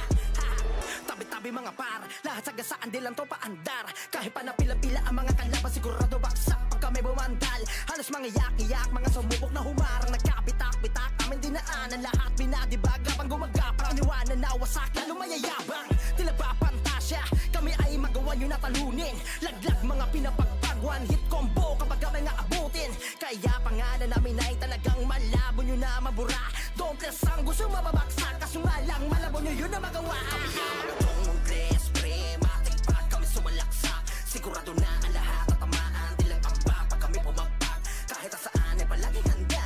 S1: Tabi-tabi mga par, lahat sa gasaan di lang to paandar. Kahit pa napila-pila ang mga kalaban, sigurado baksak pag kami bumandal. Halos mga yak-yak, mga sumubok na humarang, nagkapitak-pitak, amin dinaanan lahat, binadibag habang gumagapang. Iniwanan na wasak, lalo mayayabang, tila ba pantasya, kami ay magawa nyo na talunin. Laglag mga pinapagpag, one hit combo kapag kami nga abutin. Kaya pangalan namin ay talagang malabo nyo na mabura. Don't less ang gusto mababaksak, kaso nga lang malabo nyo yun na magawa. Kami ang mga tumutles, pre, matikpad kami sumalaksak. Sigurado na ang lahat at tamaan nilang amba pag kami pumagpag. Kahit saan ay palaging handa.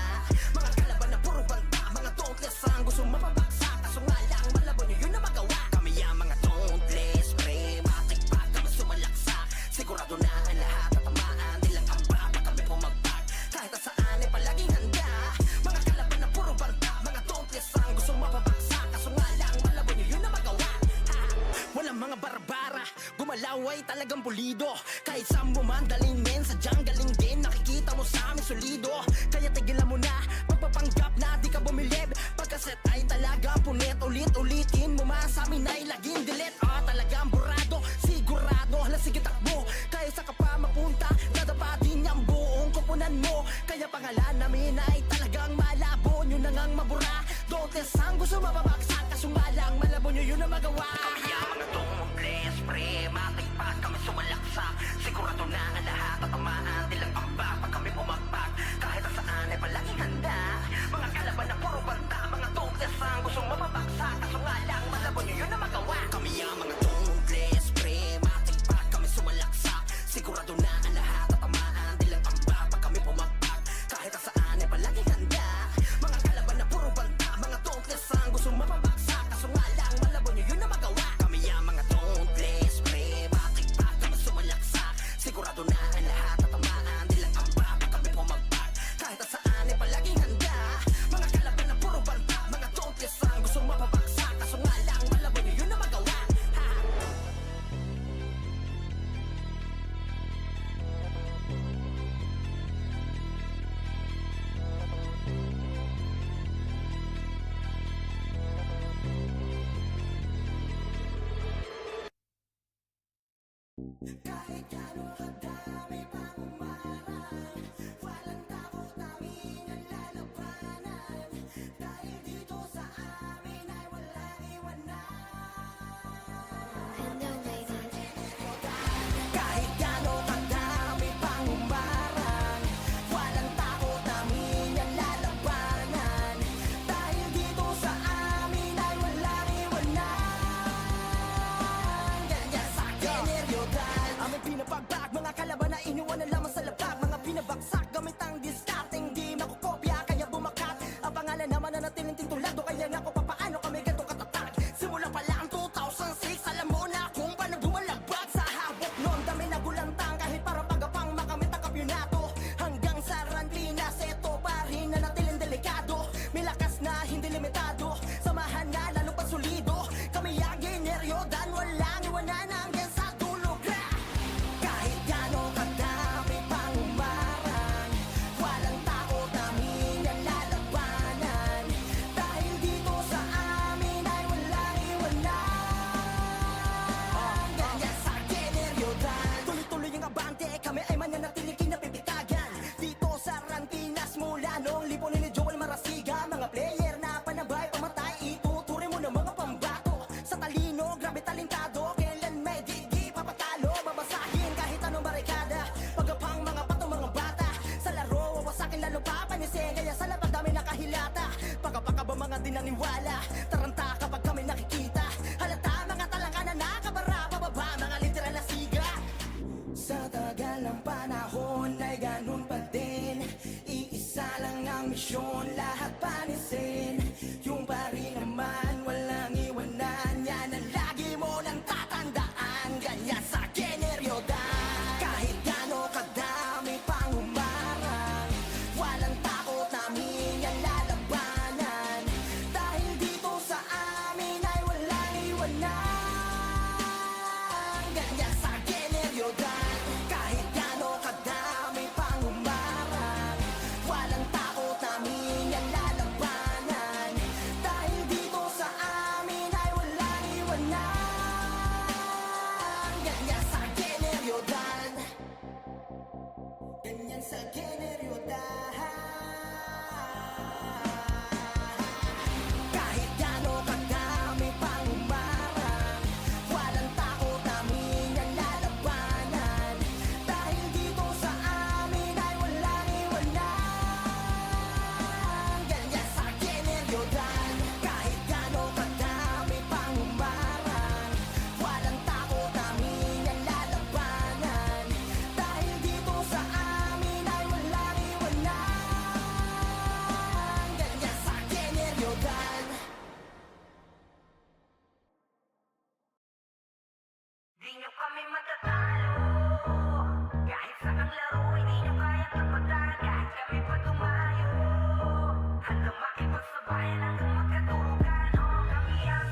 S1: Mga kalaban na puro banta, mga tumutles ang gusto mapabaksak. Kaso nga lang malabo nyo yun na magawa. Kami ang mga tumutles, pre, matikpad kami sumalaksak. Sigurado na ang lahat at tamaan nilang amba pag kami pumagpag. Kahit saan ay palaging handa. Mga kalaban na puro banta, mga tumutles ang gusto mapabaksak. Kaso nga lang malabo nyo yun na magawa. Walang mga barbara, gumalaw ay talagang pulido. Kahit saan mo man daling men, sadyang galing din. Nakikita mo sa amin solido. Kaya tigilan mo na, magpapanggap na di ka bumilib. Pagkaset ay talagang punit, ulit-ulitin mo man sa amin ay laging delete. Talagang burado, sigurado
S2: magawa.
S1: Kami ang mga tungles, pre, matik pa kami sumalaksak. Sigurado na ang lahat tatamaan nilang ambak pag kami bumagpak. Kahit saan ay palaging handa. Mga kalaban na puro banta, mga tungles ang gustong mapabaksak. Kaso nga lang, malabo nyo yun na magawa. Kami ang mga tungles, pre, matik pa kami sumalaksak. Sigurado na ang lahat tatamaan nilang ambak pag kami bumagpak. Kahit saan ay palaging handa. Mga kalaban na puro banta, mga tungles ang gustong mapabaksak. Kaso nga lang, malabo nyo yun na magawa. Kami ang mga tungles, pre, matik pa kami sumalaksak. Sigurado na ang lahat tatamaan nilang ambak pag kami bumagpak. Kahit saan ay palaging handa. Mga kalaban na puro banta, mga tungles ang gustong mapabaksak. Kaso nga lang, malabo nyo yun na magawa. Ha! Kahit gano'ng kadami pang umarang, walang takot namin ang lalabanan. Dahil dito sa amin ay walang iwanan. Ganyan sa generyodan, aming pinapagbag, mga kalaban na iniwan na lamang sa labag. Mga pinabagsak gamit ang diskarteng di makukopya, kaya bumakat. Ang pangalan naman na natiling titulado, kaya nga kung papaano kami ganito katatag. Simula pa lang 2006, alam mo na kung paano bumalabag sa habok noon. Dami na gulantang kahit para pagapang makamit ang kampyonato. Hanggang sa Rantinas, eto pa rin na natiling delikado. May lakas na hindi limitado, samahan na lalo pa solido. Kami ang generyodan, walang iwanan hanggang sa tulog na. Kahit gano'ng kadami pang umarang, walang takot namin ang lalabanan. Dahil dito sa amin ay walang iwanan. Ganyan sa generyodan, tuloy-tuloy ang abante, kami ay mananatiling kinapipitagan. Dito sa Rantinas mula noong lipunin ni Joel Marasiga. Mga player na panabay, pamatay, ituturi mo ng mga pambato. Sa talino, grabe talentado, kailan may di papatalo. Babasahin kahit anong barikada, pagapang mga pato, mga bata. Sa laro, wawasakin lalo papanisin, kaya sa lapad dami nakahilata. Pagkapaka ba mga di naniwala, taranta kapag kami nakikita. Halata mga talangka na nakabara, pababa mga literal na siga. Sa tagal ng panahon ay ganun pa din, iisa lang ang misyon, lahat panisin. Yung pa rin naman, walang iwanan, yan ang lagi mo nang tatandaan. Ganyan sa generyodan, kahit gano'ng kadami pang umarang, walang takot namin ang lalabanan. Dahil dito sa amin ay walang iwanan. Ganyan sa generyodan, kahit gano'ng kadami pang umarang, walang takot namin ang lalabanan. Dahil dito sa amin ay walang iwanan. Ganyan sa generyodan, ganyan sa generyodan. Kahit gano'ng kadami pang umarang, walang takot namin ang lalabanan. Dahil dito sa amin ay walang iwanan. Ganyan sa generyodan, kahit gano'ng kadami pang umarang, walang takot namin ang lalabanan. Dahil dito sa amin ay walang iwanan. Ganyan sa generyodan. Di nyo kami matatalo, kahit sa ang laro, hindi nyo kaya kapatan. Kahit kami pa tumayo, hanggang makipagsabayan, hanggang magkaturugan. Oh, kami ang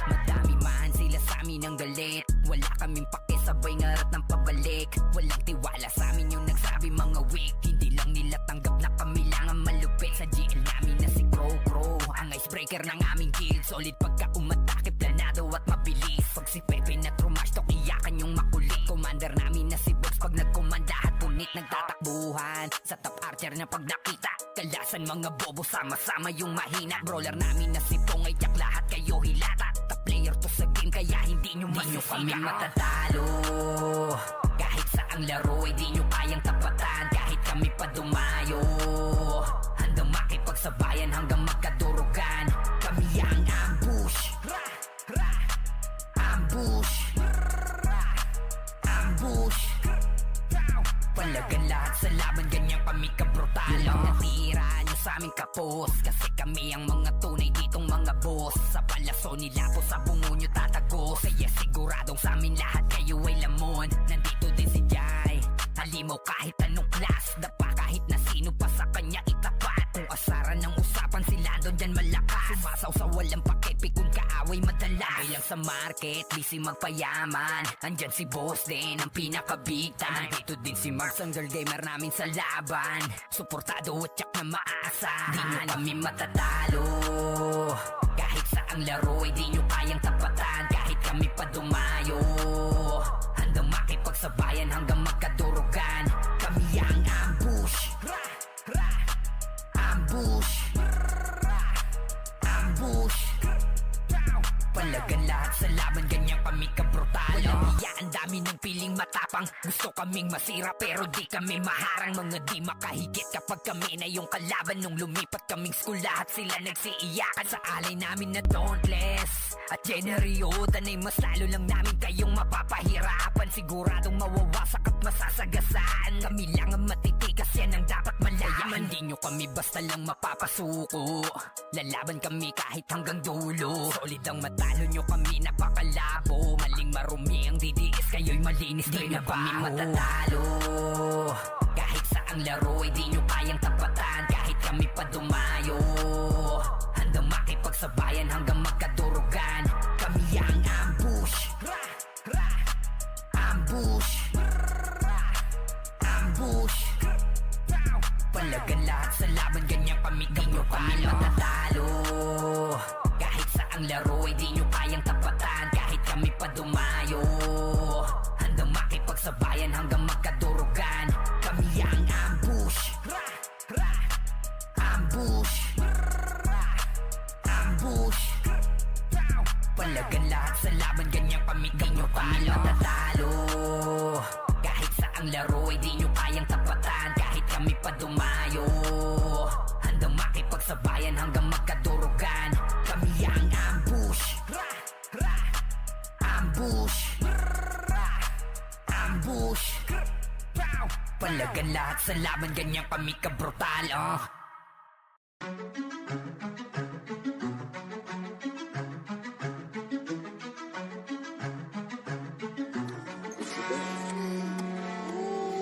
S4: Madami man sila sa amin ang galit, wala kaming pakisabay ngarat ng pabalik. Walang tiwala sa amin yung nagsabi mga weak, hindi lang nila tanggap na kami lang ang malupit. Sa GL namin na si Crow, ang icebreaker ng aming guild. Solid pagka umatake, planado at mabilis. Pag si Pepe na trumash, tok iyakan yung makulit. Commander namin na si Box, pag nagkomanda ngunit nagtatakbuhan sa top archer na pag nakita. Kalasan mga bobo, sama-sama yung mahina. Brawler namin na si Pong ay tiyak lahat kayo hilata. Top player to sa game kaya hindi nyo kami matatalo. Kahit saang laro ay di nyo kayang tapatan. Kahit kami pa dumayo, handang makipagsabayan hanggang magkadurugan. Kami ang ambush, ambush, ambush. Palagan lahat sa laban, ganyan kami kabrutal. Yun lang natira nyo sa aming kapos, kasi kami ang mga tunay ditong mga boss. Sa palaso nila po sa bungo nyo tatagos. Kaya siguradong sa amin lahat kayo ay lamon. Nandito din si Jai, halimaw kahit anong class. Dapa kahit na sino pa sa kanya itapat. Kung asaran ng usapan sila doon dyan malakas. Sumasaw sa walang pakepi kung kaaway madala. Kaya lang sa market, busy magpayaman. Andyan si Boss din, ang pinaka-big time. Nandito din si Mars, ang girl gamer namin sa laban. Suportado at tsak na maasa. Di nyo kami matatalo. Kahit saang laro ay di nyo kayang tapatan. Kahit kami pa dumayo, handang makipagsabayan hanggang magkadurugan. Kami ang ambush, ambush, ambush. Palagan lahat sa laban, ganyan kami kabrutal. Walang hiya, ang dami ng piling matapang. Gusto kaming masira pero di kami maharang. Mga di makahigit kapag kami na yung kalaban. Nung lumipat kaming school, lahat sila nagsiiyakan. Sa alay namin na dauntless at generyotan ay mas lalo lang namin kayong mapapahirapan. Siguradong mawawasak at masasagasaan. Kami lang ang matitikas, yan ang dapat malaman. Di nyo kami basta lang mapapasuko. Lalaban kami kahit hanggang dulo. Solid ang matalo nyo kami, napakalabo. Maling marumi ang DDS, kayo'y malinis. Di na kami matatalo. Kahit saang laro ay di nyo kayang tapatan. Kahit kami pa dumayo, handang makipagsabayan hanggang magkadurugan. Kami ang ambush, ambush, ambush. Palagan lahat sa laban, ganyan kami matatalo. Kahit saang laro ay di nyo kayang tapatan. Kahit kami pa dumayo, handang makipagsabayan hanggang magkadurugan. Kami ang ambush, ambush, ambush. Palagan lahat sa laban, ganyan kami matatalo. Kahit saang laro ay di nyo kayang tapatan. Kahit kami pa dumayo, handang makipagsabayan hanggang magkadurugan. Kami ang ambush, ambush, ambush. Palagan lahat sa laban, ganyan kami kabrutal.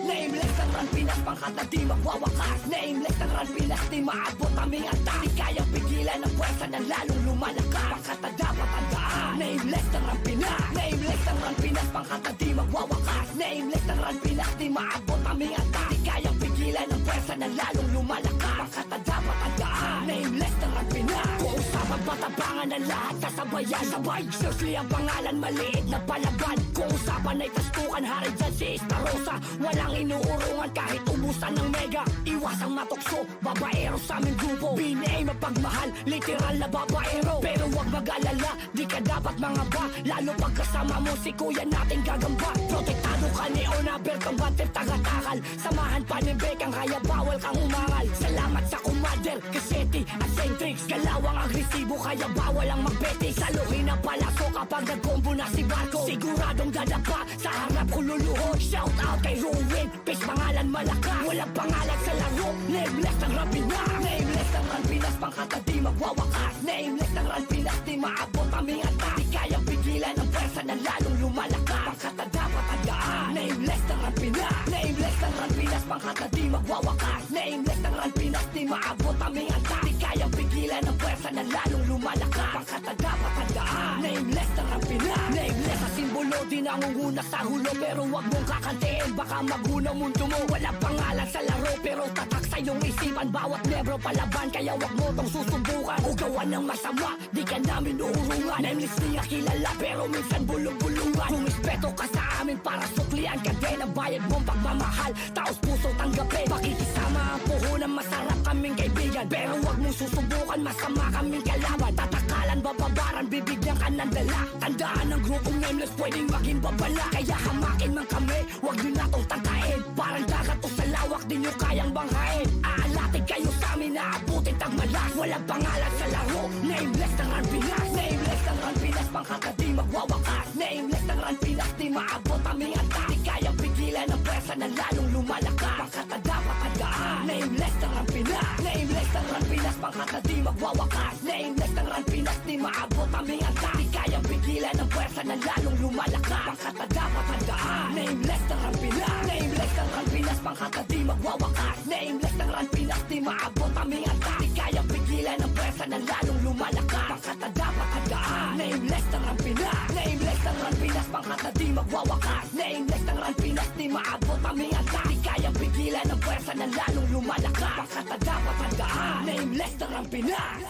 S2: Nameless ang Run Pinas, pangkat na di magwawakas. Nameless ang Run Pinas, di maabot aming ata. Di kayang pigilan ang pwersa na lalong lumalakas. Pangkat na dapat tandaan. Nameless ang Run Pinas, nameless ang Run Pinas, pangkat na di magwawakas. Nameless ang Run Pinas, di maabot aming ata. Di kayang pigilan ang pwersa na lalong lumalakas. Pangkat na dapat tandaan. Nameless ang Run Pinas, kung usapan patabangan ng lahat kasabayan. Sabay, seriously ang pangalan, maliit na palaban. Kung usapan ay tastukan, hari dyan si Estarosa. Walang inuurungan kahit ubusan ng mega. Iwasang matukso, babaero sa aming grupo. BNA mapagmahal, literal na babaero. Pero wag mag-alala, di ka dapat mangaba. Lalo pag kasama mo si kuya nating gagamba. Protektado ka ni Onaber, kang bater taga-takal. Samahan pa ni Bekang, kaya bawal kang umangal. Salamat sa kumader, kaseti at Centrix. Galawang agresibo, kaya bawal ang magbeti. Saluhin ang palaso kapag nagkombo na si Barco. Siguradong dadapa, sa harap ko luluhod. Shout out kay Ruin, Fish pangalan malakas. Walang pangalan sa laro, nameless ang Run Pinas. Nameless ang Run Pinas, pangkat na di magwawakas. Nameless ang Run Pinas, di maabot aming ata. Di kayang pigilan ang pwersa na lalong lumalakas. Pangkat na dapat tandaan. Nameless ang Run Pinas, nameless ang Run Pinas, pangkat na di magwawakas. Nameless ang Run Pinas, di maabot aming ata. Di kayang pigilan ang pwersa na lalong lumalakas. Pangkat na dapat tandaan. Nameless ang Run Pinas, nameless ang simbolo, di nangunguna sa hulo. Pero wag mong kakantiin, baka magunaw mundo mo. Walang pangalan sa laro, pero tatak sa iyong isipan. Bawat membro palaban, kaya wag mo tong susubukan. O gawa ng masama, di ka namin uurungan. Nameless niya kilala, pero minsan bulong-bulungan. Rumispeto ka sa amin para sukli Pagpilian ka din ang bayad mong pagmamahal, taos puso tanggapin. Pakikisama ang puhunan, masarap kaming kaibigan. Pero wag mong susubukan, masama kaming kalaban. Tatakalan, bababaran, bibigyan ka ng dala. Tandaan ng grupong nameless, pwedeng maging babala. Kaya hamakin man kami, wag nyo na tong tangkain. Parang dagat o sa lawak, di nyo kayang banghain. Aalatin kayo sa amin, naabutin tagmalas. Walang pangalan sa laro, nameless ng Run Pinas. Nameless ng Run Pinas, pangkata di magwawakas. Nameless ng Run Pinas, di maabot aming antas. Di kayang pigilan ang pwersa na lalong lumalakas. Pangkata dapat tandaan, nameless ng Run Pinas. Nameless ng Run Pinas, pangkata di magwawakas. Nameless ng Run Pinas, di maabot aming antas. Di kayang pigilan ang pwersa na lalong lumalakas. Pangkata dapat tandaan, nameless ng Run Pinas. Nameless ng Run Pinas, pangkata di magwawakas. Nameless ng Run Pinas, di maabot aming antas. Di kayang pigilan ang pwersa na lalong lumalakas. Pangkata dapat tandaan, nameless ng Run Pinas. Nameless ng Run Pinas, pangkata di magwawakas. Nameless ng Run Pinas, di maabot aming antas. Di kayang pigilan ang pwersa na lalong lumalakas. Pangkata dapat tandaan, nameless ng Run Pinas.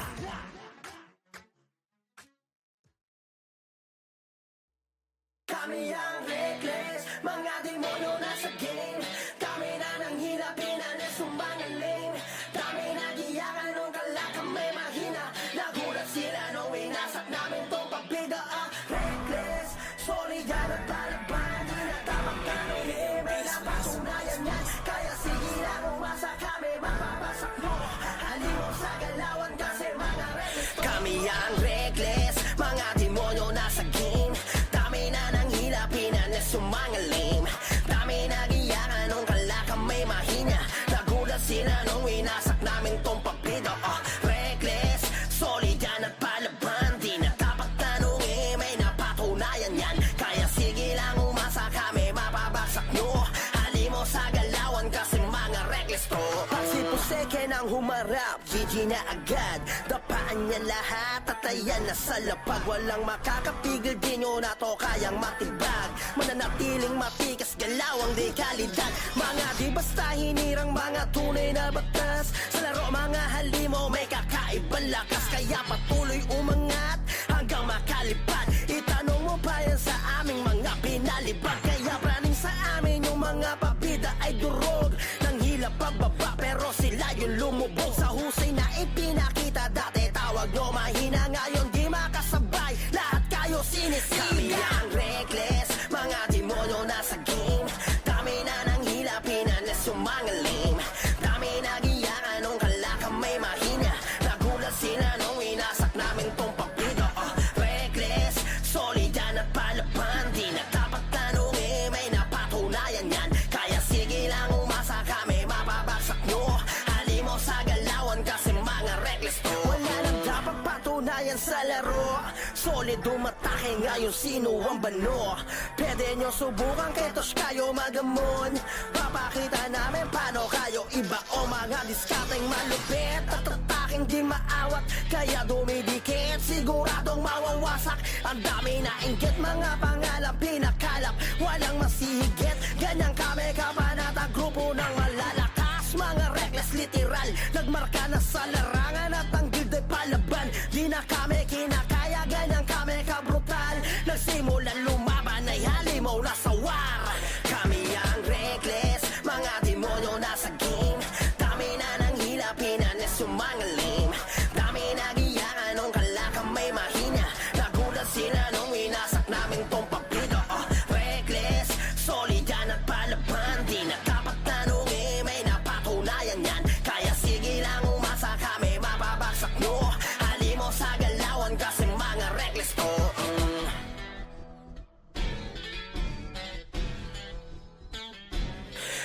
S2: Kami ang reckless, mga demonyo nasa game. Kami na nang hilapin na sumangaling. Kami nagiyakan nung kala kami mahina. Nagulat sila nung inasak namin tong pabida. Reckless, solid yan at palaban. Di na tamang kanuhin, may napatunayan yan. Kaya sige lang umasa kami, mapapasak mo. Halimo sa galawan kasi mga reckless. Kami ang reckless, mga demonyo nasa game. Dami na nang hilapinan na sumangalim. Dami nagiyakan nung kala kami mahina. Nagulat sila nung inasak namin tong pabida. Reckless, solid yan at palaban. Di na dapat tanungin, may napatunayan yan. Kaya sige lang umasa kami, mapabagsak nyo. Halimo sa galawan kasi mga reckless to. Pagsipuseke nang humarap, GG na agad. Dapaan niya lahat at ayan na sa lapag. Walang makakapigil, di nyo na to kayang matibag. Mananatiling matikas, galawang di kalidad. Mga di basta hinirang mga tunay na batas. Sa laro mga halimo may kakaibang lakas. Kaya patuloy umangat hanggang makalipad. Itanong mo pa yan sa aming mga pinalibag. Kaya praning sa amin yung mga pabida ay durog. Nang hila pagbaba pero sila yung lumubog. Sa husay na ipinakita dati tawag nyo mahina. Ngayon di makasabay, lahat kayo sinisiga. Kami ang reckless, mga demonyo nasa game. Dami na nang hilapinan na sumangalim. Dami nagiyakan nung kala kami mahina. Nagulat sila nung inasak namin tong pabida. Reckless, solid yan at palaban. Di na dapat tanungin, may napatunayan yan. Kaya sige lang umasa kami, mapabagsak nyo. Halimo sa galawan kasi mga reckless to. Wala nang dapat patunayan sa laro. Solid umatake ngayon, sino ang bano? Pwede nyo subukan ketos kayo magamon. Papakita namin paano kayo iba o mga diskateng malupit. At ataking di maawat, kaya dumidikit. Siguradong mawawasak, ang dami na inggit. Mga pangalan pinakalap, walang masihigit. Ganyan kami kabanata, grupo ng malalakas. Mga reckless literal, nagmarka na sa larangan. At ang guild ay palaban, di na kami kinakaya. Ganyan kami kabrutal, nagsimulan lumaban ay halimaw na sa war. Kami ang reckless, mga demonyo nasa game. Dami na nang hilapinan na sumangalim. Dami nagiyakan nung kala kami mahina. Nagulat sila nung inasak namin tong pabida. Reckless, solid yan at palaban. Di na dapat tanungin, may napatunayan yan. Kaya sige lang umasa kami, mapabagsak nyo. Halimo sa galawan kasi mga reckless to.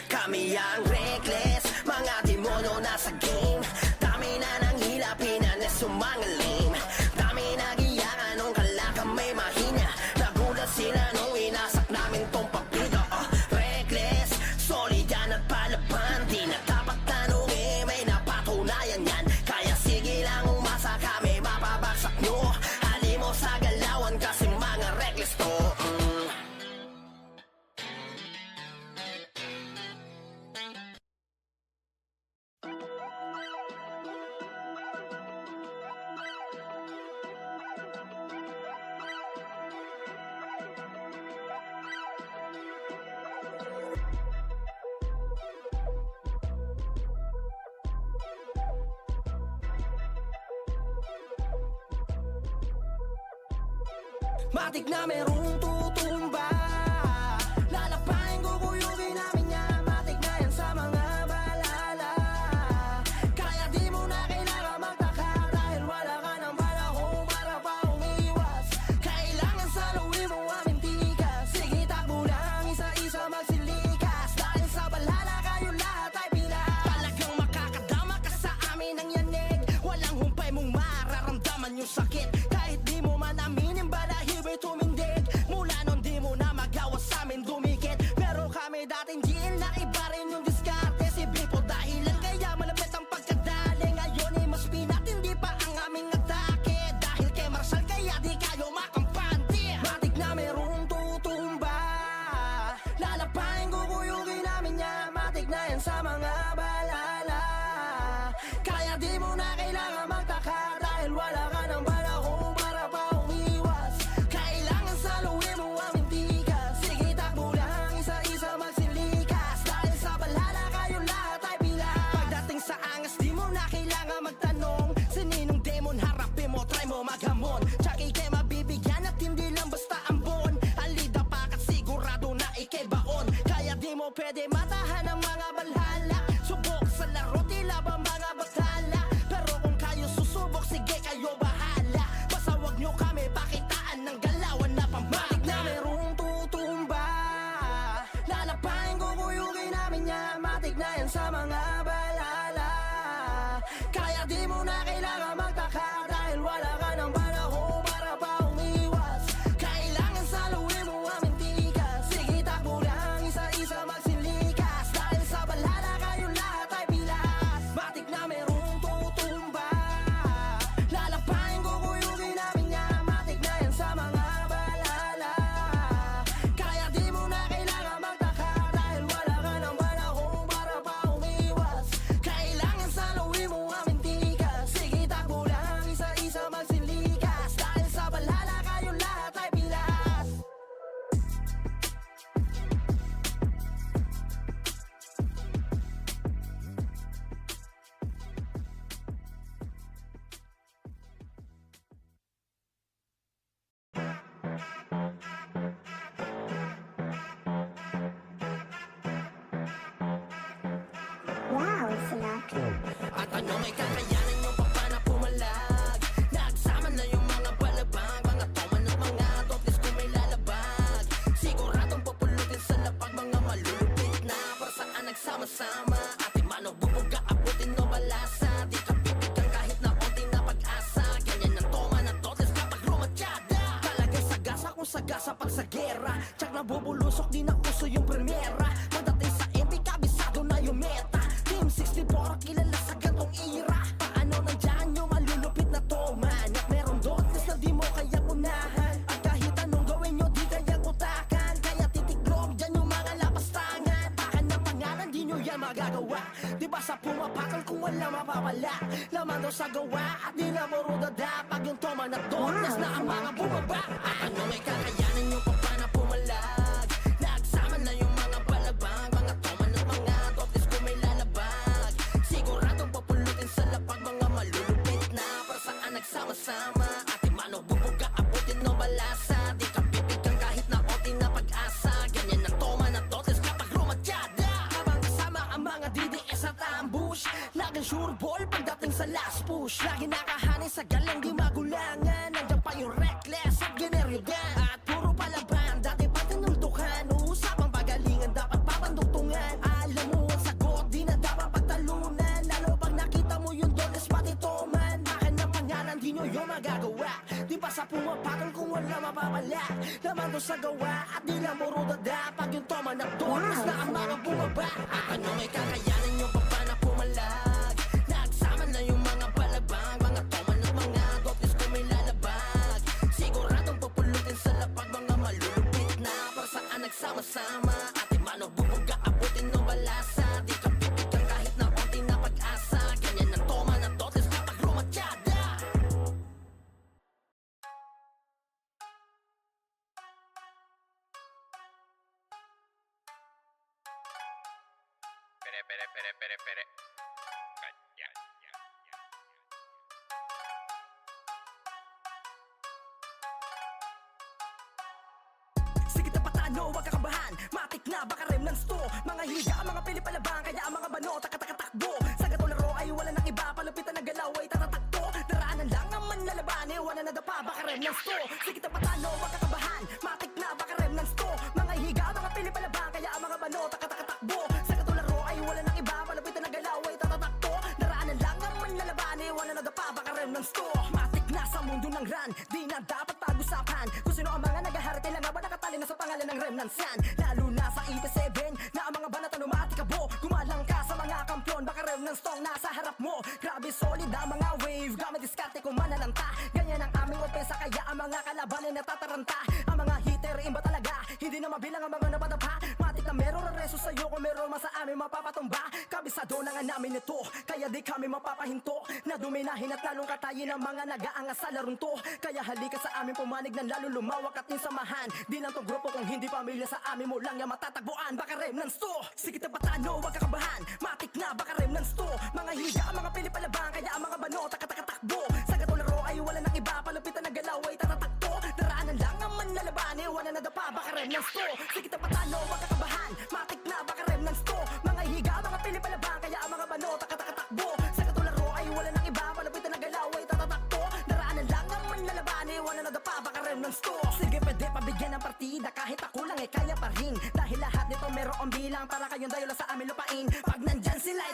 S2: Kami ang reckless, mga demonyo nasa game. Dami na nang hilapinan na sumangalim. Dami nagiyakan nung kala kami mahina. Nagulat sila nung inasak namin tong pabida. Reckless, solid yan at palaban. Di na dapat tanungin, may napatunayan yan. Kaya sige lang umasa kami, mapabagsak nyo. Halimo sa galawan kasi mga reckless to. Matik na merong tutumba. Lalapain, kukuyugin namin yan. Matik na yan sa mga balala. Kaya di mo na kailangan magtaka, dahil wala ka ng panahon para pa umiwas. Kailangan saluhin mo ang mintigas. Sige, takbo lang, isa-isa magsilikas. Dahil sa balala kayo lahat ay pinas. Talagang makakadama ka sa amin ng yanig. Walang humpay mong mararamdaman yung sakit. Kahit di mo man aminin, balahibay tumindig. Mula nun di mo na magawa sa amin dumikit. Pero kami dating GL na iba rin yung diskarte. Si Bipo dahilan kaya malapit ang pagkadali. Ngayon ay mas pinatindi pa ang aming atake. Dahil kay Marshall kaya di kayo makampante. Matik na merong tutumba. Lalapain, kukuyugin namin yan. Matik na yan sa mga balala. Kaya di mo na kailangan magtaka, dahil wala ka ng panahon para pa umiwas. Kailangan saluhin mo ang mintigas. Sige, takbo lang, isa-isa magsilikas. Dahil sa balala kayo lahat ay pilas. Pagdating sa angas, di mo na kailangan magtanong. Sininong demon, harapin mo, try mo maghamon. Tsak ikay mabibigyan at hindi lang basta ambon. Alida pa kat sigurado na ikay baon. Kaya di mo pwede matahan ang mga balhala. Subok sa laro, tila ba mga batala. Pero kung kayo susubok, sige kayo bahala. Basta wag nyo kami pakitaan ng galawan na pambalik na merong tutumba. Lalapain, kukuyugin namin yan. Matik na yan sa mga balala. Kaya di mo na kailangan magtaka, dahil wala ka ng panahon para pa umiwas. Kailangan saluhin mo ang mintigas. Sige, takbo lang, isa-isa magsilikas. Dahil sa balala kayo lahat ay pilas. Matik na merong tutumba. Lalapain, kukuyugin namin yan. Matik na yan sa mga balala. Kaya di mo na kailangan magtaka, dahil wala ka ng panahon para pa umiwas. Kailangan saluhin mo ang mintigas. Sige, takbo lang, isa-isa magsilikas. Dahil sa balala kayo lahat ay pilas.
S5: Wow, Sinatra.
S2: At ano may kakayanan yung papa na pumalag. Nagsama na yung mga balabag, mga toman at mga toples kung may lalabag. Siguradong pupulutin sa lapag, mga malulupit na para saan nagsama-sama. Ate mano bubuga, abutin no balasa. Di ka bibigyan kahit na onti na pag-asa. Ganyan ang toman at toples kapag rumatyada. Talagang sagasa kung sagasa pag sa gera. Tsak na bubulusok, di na uso yung premera. Pagdating sa MP, kabisado na yung meta. Team 64, kilala sa gantong ira. Paano nandyan yung malulupit na toman? At meron dotes na di mo kayang unahan. At kahit anong gawin nyo, di kayang utakan. Kaya titiklog dyan yung mga lapastangan. Takan ng pangalan, di nyo yan magagawa. Di ba sa pumapakal kung wala mapapala? Laman daw sa gawa at di na mo rodada. Pag yung toman at dotes na ang mga bumaba. At ano may kakayanin yung papa na pumalag. Nagsama na yung mga balabag, mga toman at mga toples kung may lalabag. Siguradong papulutin sa lapag, mga malulupit na para saan nagsama-sama. Ate mano bubuga, abutin no balasa. Di ka bibigyan kahit na onti na pag-asa. Ganyan ang toman at toples kapag rumatyada. Habang kasama ang mga DDS at ambush, laging sure ball pagdating sa last push. Lagi nakahanay sa galang di magulangan. Nandiyan pa yung reckless at generyogan. At puro palaban, dati pa tinultukan. Usapang pagalingan, dapat papandugtungan. Alam mo ang sagot, di na dapat pagtalunan. Lalo pag nakita mo yung doles pati toman. Akin ang pangalan, di nyo yung magagawa. Di pa sa pumapakal kung wala mapapala. Laman doon sa gawa at di lang mo rodada. Pag yung toman at doles na ang mga bumaba. At ano may kakayanin yung papa na pumalag. Nagsama na yung mga balabag, mga toman at mga toples kung may lalabag. Siguradong pupulutin sa lapag, mga malulupit na para saan nagsama-sama. Ate mano bubuga, abutin no balasa. Di ka bibigyan kahit na onti na pag-asa. Ganyan ang toman at toples kapag rumatyada.
S3: Pere. Ganyan.
S2: na baka remnants to. Mga higa, mga pilipalabang, kaya ang mga bano takbo. Sa gatong laro ay wala nang iba, palupitan na galaw ay tatatakbo. Daraanan lang ang manlalaban, wala na dapa, baka remnants to. Sige na patalo, wag kakabahan, matik na baka remnants to. Mga higa, mga pilipalabang, kaya ang mga bano takbo. Sa gatong laro ay wala nang iba, palupitan na galaw ay tatatakbo. Daraanan lang ang manlalaban, wala na dapa, baka remnants to. Matik na sa mundo ng ran, di na dapat pag-usapan kung sino ang mga nagaharati lang ba nakatali na sa pangalan ng remnants yan. Lalo na sa 87 na ang mga banat matikabo. Gumalang ka sa mga kampiyon, baka remnants tong nasa harap mo. Grabe solid ang mga wave, gamit diskarte kung manalanta. Ganyan ang aming opensa, kaya ang mga kalaban ay natataranta. Ang mga hitter, imba talaga, hindi na mabilang ang mga napadapa. Matik na meron ang reso sa'yo kung meron man sa amin mapapatumba. Kabisado na nga namin ito, kaya di kami mapapahinto. Na duminahin at lalong katayin ang mga nag-aangas sa larong to. Kaya halika sa amin pumanig ng lalong lumawak at insamahan. Di lang tong grupo kung hindi pamilya sa amin mo lang yung matatagpuan. Baka remnants to, sige na patano, wag kakabahan, matik na baka remnants to. Mga higa, mga pilipalabang, kaya ang mga bano takbo. Sa gatong laro ay wala nang iba, palupitan na galaw ay tatatakbo. Daraanan lang ang manlalaban, wala na dapa, baka remnants to. Sige na patano, wag kakabahan, matik na baka remnants to. Mga higa, mga pilipalabang, kaya ang mga bano takbo. Sa gatong laro ay wala nang iba, palupitan na galaw ay tatatakbo. Daraanan lang ang manlalaban, wala na dapa, baka remnants to. Sige pwede pabigyan ng partida, kahit ako lang kaya pa rin. Dahil lahat nito merong bilang, para kayong dayo lang sa amin lupain. Pag nandyan sila,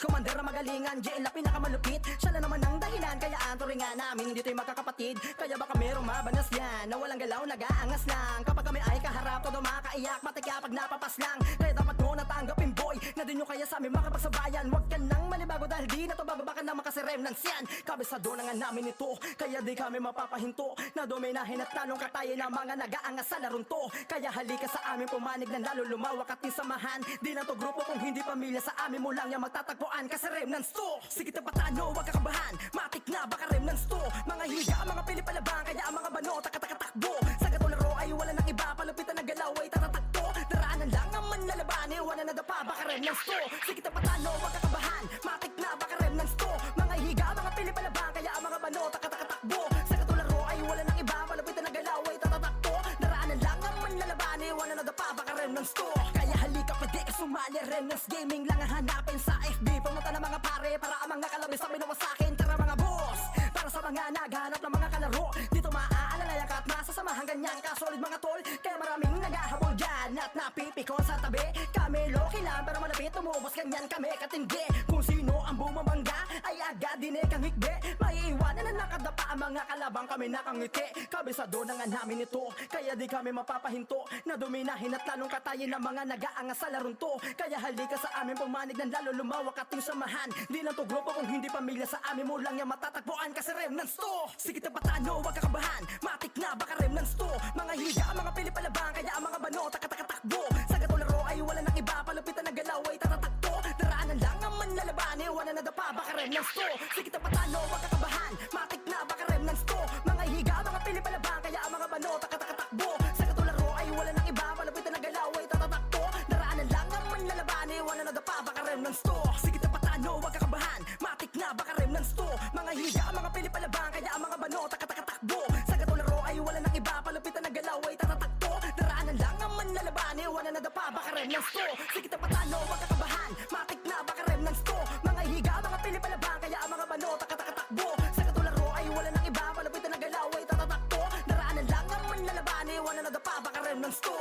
S2: Commander na magalingan, JL na pinakamalupit. Siya na naman ang dahilan, kaya ang turingan namin dito'y magkakapatid. Kaya baka merong mabanas yan, na walang galaw, nag-aangas lang. Kapag kami ay kaharap, todo makaiyak, matikya pag napapas lang. Kaya dapat mo natanggapin boy, na din nyo kaya sa amin makapagsabayan. Huwag ka nang malibago dahil di na to bago, baka naman kasi remnants yan. Kabisado na nga namin ito, kaya di kami mapapahinto. Na dominahin at lalong katayin ng mga nag-aangas sa larong to. Kaya halika sa amin pumanig ng lalo lumawak at insamahan. Di na to grupo kung hindi pamilya, sa amin mo lang yung magtatagpuan. Kasi remnants to, sige na patano, wag kakabahan, matik na baka remnants to. Mga higa, mga pilipalabang, kaya ang mga bano takbo. Sa gatong laro ay wala nang iba, palupitan na galaw ay tatatakbo. Daraanan lang ang manlalaban, wala na dapa, baka remnants to. Sige na patano, wag kakabahan, matik na baka remnants to. Mga higa, mga pilipalabang, kaya ang mga bano takbo. Sa gatong laro ay wala nang iba, palupitan na galaw ay tatatakbo. Daraanan lang ang manlalaban, wala na dapa, baka remnants to. Kaya halika pwede ka sumali, Remnants Gaming lang ang hanapin sa FB. Pumunta na mga pare, para ang mga kalabis na minuwa sa'kin. Tara mga boss, para sa mga naghanap ng mga kalaro. Dito maaalala ka at masasamahan ganyan kasolid mga tol. Kaya maraming naghahabol dyan at napipikon sa tabi. Kami loki lang pero malapit umubos, ganyan kami katindi. Kung sino ang bumabangga ay agad dinekang hikbi. Maiiwanan na nakadapa ang mga kalabang, kami nakangiti. Kabisado na nga namin ito, kaya di kami mapapahinto. Na dominahin at lalong katayin ng mga nag-aangas sa larong to. Kaya halika sa amin pumanig ng lalo lumawak at samahan. Di lang to grupo kung hindi pamilya, sa amin mo lang yung matatagpuan. Kasi remnants to, sige na patano, wag kakabahan, matik na baka remnants to. Mga higa, mga pilipalabang, kaya ang mga bano takbo. Sa gatong laro ay wala nang iba, palupitan na galaw ay tatatakbo. Daraanan lang ang manlalaban, wala na dapa, baka remnants to. Sige na patano, wag kakabahan, matik na baka remnants to. Mga higa, mga pilipalabang, kaya ang mga bano takbo. Sa gatong laro ay wala nang iba, palupitan na galaw ay tatatakbo. Daraanan lang ang manlalaban, wala na dapa, baka remnants to. Sige na patano, wag kakabahan, matik na baka remnants to. Mga higa, mga pilipalabang, kaya ang mga bano takbo. Sa gatong laro ay wala nang iba, palupitan na galaw ay tatatakbo. Daraanan lang ang manlalaban, wala na dapa, baka remnants to. Sige na patano, wag kakabahan, matik na baka remnants to. Mga higa, mga pilipalabang, kaya ang mga bano takbo. Sa gatong laro ay wala nang iba, palupitan na galaw ay tatatakbo. Daraanan lang ang manlalaban, wala na dapa, baka remnants to.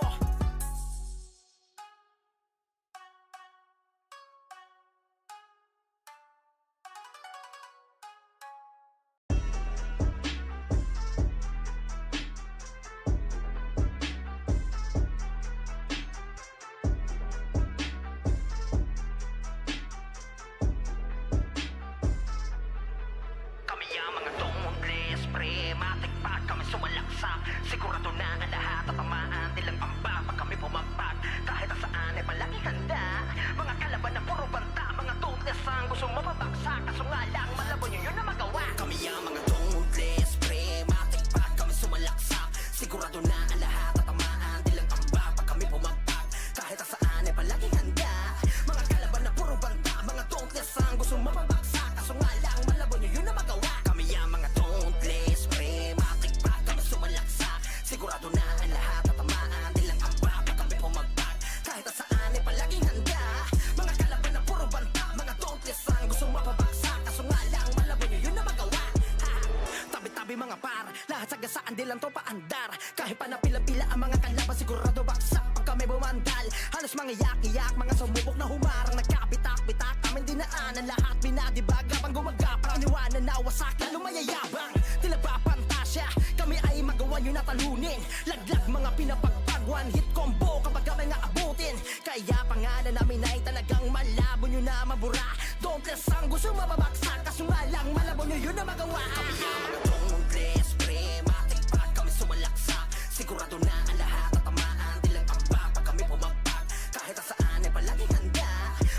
S2: tamaan, di lang to paandar. Kahit pa napila-pila ang mga kalaban, sigurado baksak pag kami bumandal. Halos mga yak-iyak, mga sumubok na humarang, nagkapitak-pitak, aming dinaanan lahat, binadibag habang gumagapang. Iniwanan na wasak, lalo mayayabang, tila ba pantasya, kami ay magawa nyo na talunin. Laglag mga pinapagpag, one hit combo kapag kami nga abutin. Kaya pangalan namin ay talagang malabo nyo na mabura. Don't less ang gusto mababaksak, kaso nga lang malabo nyo yun na magawa. Kami ang mga tungles, pre, matik pa kami sumalaksak. Sigurado na ang lahat tatamaan, di lang amba pag kami pumagpag. Kahit saan ay palaging handa,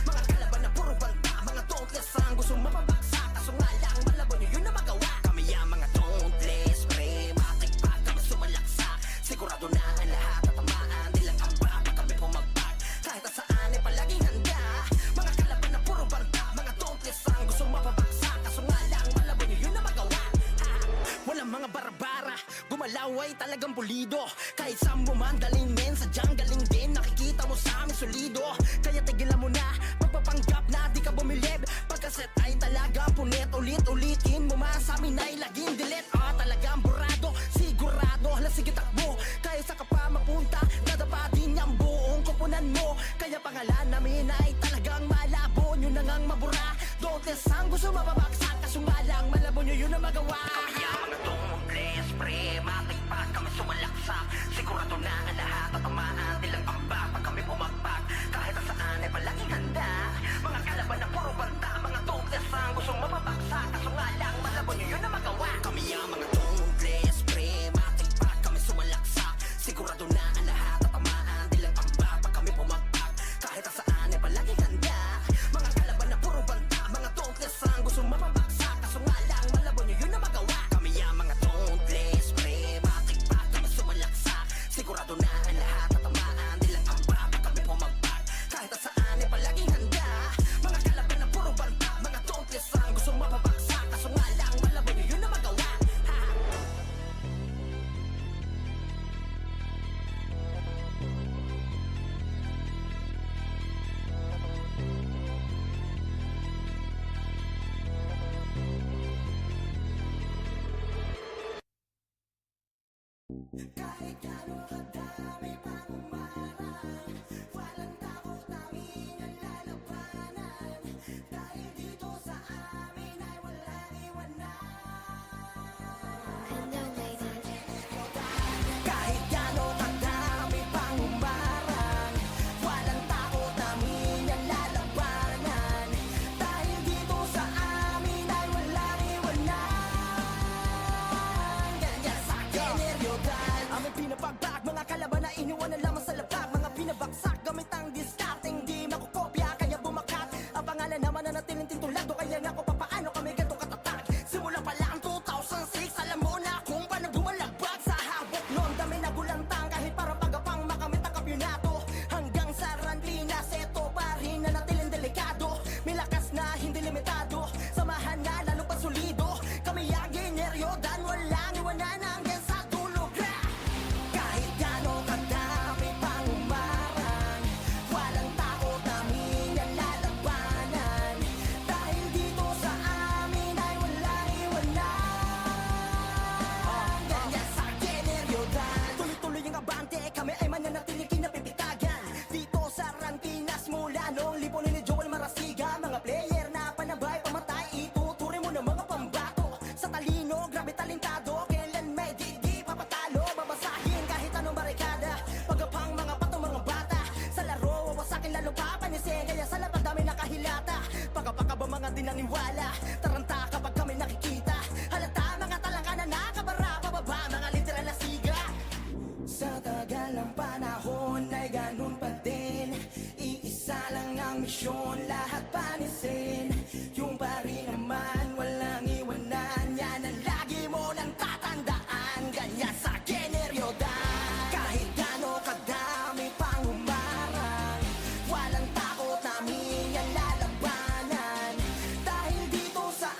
S2: mga kalaban na puro banta. Mga don't less ang gusto mababaksak, kaso nga lang malabo nyo yun na magawa. Kami ang mga tungles, pre, matik pa kami sumalaksak. Sigurado na ang lahat tatamaan, di lang amba pag kami pumagpag. Kahit saan ay palaging handa, mga kalaban na puro banta. Mga don't less ang gusto mababaksak, kaso nga lang malabo nyo yun na magawa. Walang mga barabara, gumalaw ay talagang pulido. Kahit saan mo man dalhin men, sadyang galing din. Nakikita mo sa amin solido, kaya tigilan mo na pagpapanggap na di ka bumilib. Pagkaset ay talaga punit, ulit-ulitin mo man sa amin ay laging delete. Talagang burado, sigurado, hala sige takbo. Kahit sa ka pa mapunta, dadapa din ang buong kupunan mo. Kaya pangalan namin ay talagang malabo nyo na ngang mabura. Don't less ang gusto mababaksak, kaso nga lang malabo nyo yun na magawa. Kami ang mga tungles, pre, matik pa kami sumalaksak. Sigurado na ang lahat tatamaan, di lang amba pag kami pumagpag. Kahit saan ay palaging handa, mga kalaban na puro banta. Mga tungles ang gusto mababaksak, kaso nga lang malabo nyo yun na magawa. Kami ang mga tungles, pre, matik pa kami sumalaksak. Sigurado na ang lahat tatamaan, di lang amba pag kami pumagpag. Kahit saan ay palaging handa, mga kalaban na puro banta. Mga tungles ang gusto mababaksak, kaso nga lang malabo nyo yun na magawa. Kami ang mga tungles, pre, matik pa kami sumalaksak. Sigurado na ang lahat tatamaan, di lang amba pag kami pumagpag. Kahit saan ay palaging handa, mga kalaban na puro banta. Mga tungles ang gusto mababaksak, kaso nga lang malabo nyo yun na magawa. Kahit gano'ng kadami pang umarang, walang takot namin ang lalabanan. Dahil dito sa amin ay walang iwanan. Kahit gano'ng kadami pang umarang, walang takot namin ang lalabanan. Dahil dito sa amin ay walang iwanan. Ganyan sa generyodan, aming pinapagbag, mga kalaban na iniwan na lamang sa lapag. Mga pinabaksak gamit ang discarding, di makukopya kaya bumakat. Ang pangalan naman na natiling tintulado, kaya nga ko papaano kami ganito katatag. Simula pa lang 2006, alam mo na kung paano gumalabag. Sa habok nun, dami na gulantang, kahit para pagapang makamit ang kampyonato. Hanggang sa Rantinas, eto pa rin na natiling delikado. May lakas na hindi limitado, samahan na lalo pa solido. Kami ang generyodan, walang iwanan hanggang sa dulo. Kahit gano'ng kadami pang umarang, walang takot namin ang lalabanan. Dahil dito sa amin ay walang iwanan. Ganyan sa generyodan, tuloy-tuloy ang abante, kami ay mananatiling kinapipitagan. Dito sa Rantinas mula noong lipunin ni Joel Marasiga. Mga player na panabay, pamatay, ituturing mo ng mga pambato. Sa talino, grabe talentado, kailan may di papatalo. Babasahin kahit anong barikada, pagapang mga pato, mga bata. Sa laro, wawasakin lalo papanisin, kaya sa lapad dami nakahilata. Pagkapaka ba mga di naniwala, taranta kapag kami nakikita. Halata mga talangka na nakabara, pababa mga literal na siga. Sa tagal ng panahon ay ganun pa din, iisa lang ang misyon, lahat panisin. Yung pa rin naman, walang iwanan, yan ang lagi mo nang tatandaan. Ganyan sa generyodan, kahit gano'ng kadami pang umarang, walang takot namin ang lalabanan. Dahil dito sa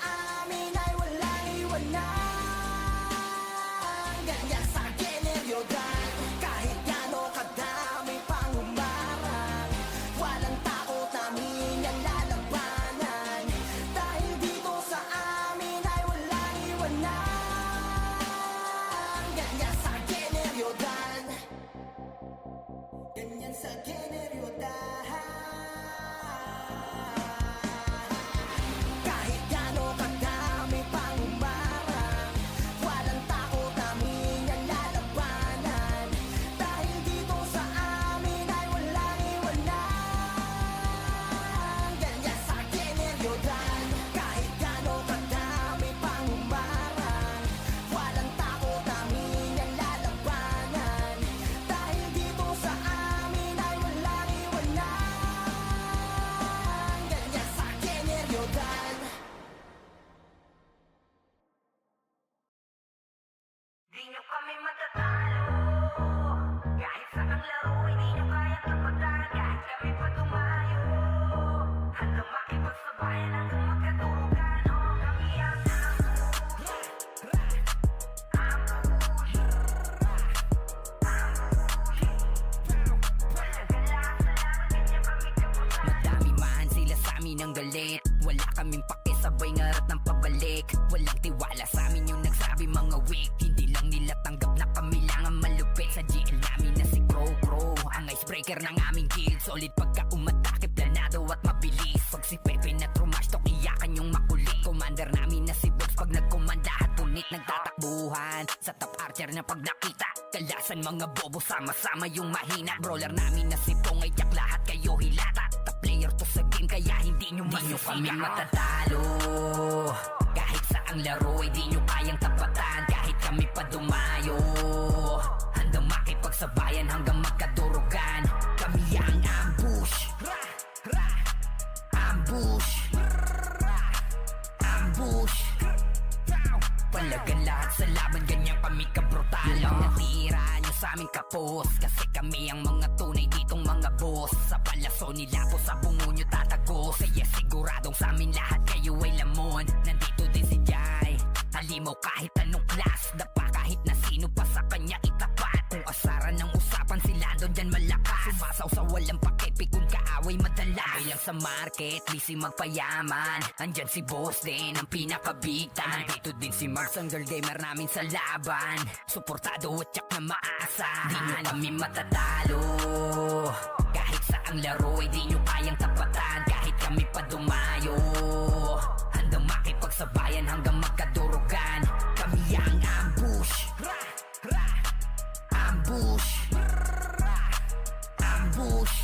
S2: amin ay walang iwanan. Ganyan sa generyodan, kahit gano'ng kadami pang umarang, walang takot namin ang lalabanan.
S4: pagsabayan hanggang magkadurugan. Oh, kami ang madami man sila sa amin ang galit. Wala kaming pakisabay ngarat ng pabalik. Walang tiwala sa amin yung nagsabi mga weak. Hindi lang nila tanggap na kami lang ang malupit. Sa GL namin na si Crow ang icebreaker ng aming guild. Solid pagka umatake, planado at mabilis. Pag si Pepe na trumash talk, iyakan yung makulit. Commander namin na si Box pag nagkomanda at punit nagtatakbuhan. Sa top archer na pag nakita, kalasan mga bobo sama-sama yung mahina. Brawler namin na si Pong ay tiyak lahat kayo hilata. Top player to sa game kaya hindi nyo kami matatalo. Kahit saang laro ay di nyo kayang tapatan. Kahit kami pa dumayo, handang makipagsabayan hanggang magkadurugan. Kami ang ambush. Ambush. Ambush. Palagan lahat sa laban, ganyan kami kabrutal. Yung natira nyo sa aming kapos, kasi kami ang mga tunay ditong mga boss. Sa palaso nila po sa bungo nyo tatagos. Kaya siguradong sa amin lahat kayo ay lamon. Nandito din si Jai, halimaw kahit anong class. Dapa kahit na sino pa sa kanya itapat. Kung asaran ng usapan sila doon dyan malakas. Sumasaw sa walang pakepi kung kaaway madala. Bilang sa market, busy magpayaman. Andyan si Boss din, ang pinaka-big time. Nandito din si Mars, ang girl gamer namin sa laban. Suportado at tsak na maasa. Di nyo kami matatalo. Kahit saang laro ay di nyo kayang tapatan. Kahit kami pa dumayo, handang makipagsabayan hanggang magkadurugan. Kami ang ambush. Ambush. Ambush.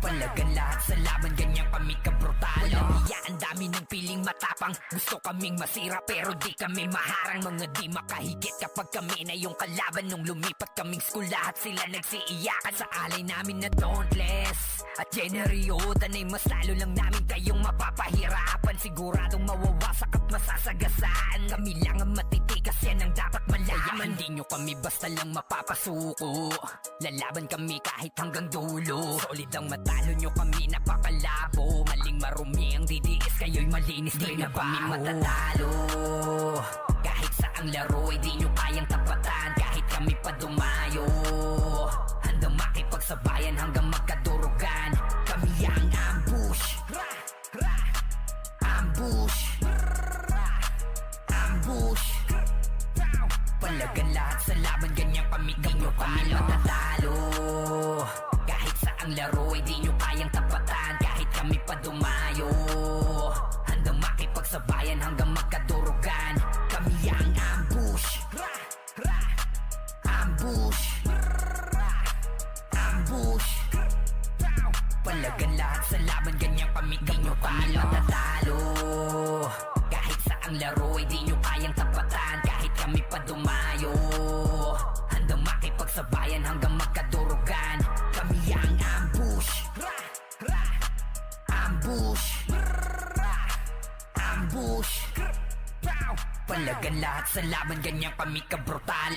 S4: Palagan lahat sa laban, ganyan kami kabrutal. Walang hiya, ang dami ng piling matapang. Gusto kaming masira pero di kami maharang. Mga di makahigit kapag kami na yung kalaban. Nung lumipat kaming school, lahat sila nagsiiyakan. Sa alay namin na dauntless at generyotan ay mas lalo lang namin kayong mapapahirapan. Siguradong mawawasak at masasagasaan. Kami lang ang matitikas, yan ang dapat malaman. Di nyo kami basta lang mapapasuko. Lalaban kami kahit hanggang dulo. Solid ang matalo nyo, kami napakalabo. Maling marumi ang DDS, kayo'y malinis. Di na kami matatalo. Kahit saang laro ay di nyo kayang tapatan. Kahit kami pa dumayo, handang makipagsabayan hanggang magkadurugan. Kami ang ambush. Ambush. Ambush. Palagan lahat sa laban, ganyan kami matatalo. Kahit saang laro ay di nyo kayang tapatan. Kahit kami pa dumayo, handang makipagsabayan hanggang magkadurugan. Kami ang ambush. Ambush. Ambush. Palagan lahat sa laban, ganyan kami matatalo. Kahit saang laro ay di nyo kayang tapatan. Kahit kami pa dumayo, handang makipagsabayan hanggang magkadurugan. Kami ang ambush. Ambush. Ambush. Palagan lahat sa laban, ganyan kami kabrutal.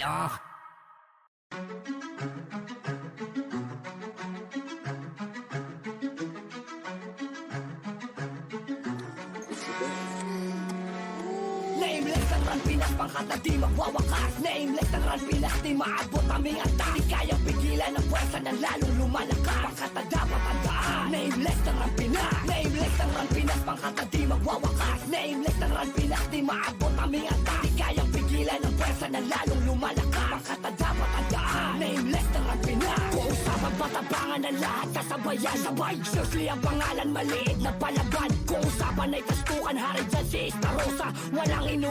S2: Nameless ang Run Pinas, pangkata di magwawakas. Nameless ang Run Pinas, di maabot aming antas. Di kayang pigilan ang pwersa na lalong lumalakas. Pangkata dapat tandaan. Nameless ang Run Pinas. Nameless ang Run Pinas, pangkata di magwawakas. Nameless ang Run Pinas, di maabot aming antas. Di kayang pigilan ang pwersa na lalong lumalakas. Pangkata dapat tandaan. Nameless ang Run Pinas. Kung usapan patabangan ng lahat, kasabayan sabay. Seriously ang pangalan, maliit na palaban. Kung usapan ay tastukan, hari dyan si Ista Rosa. Walang inu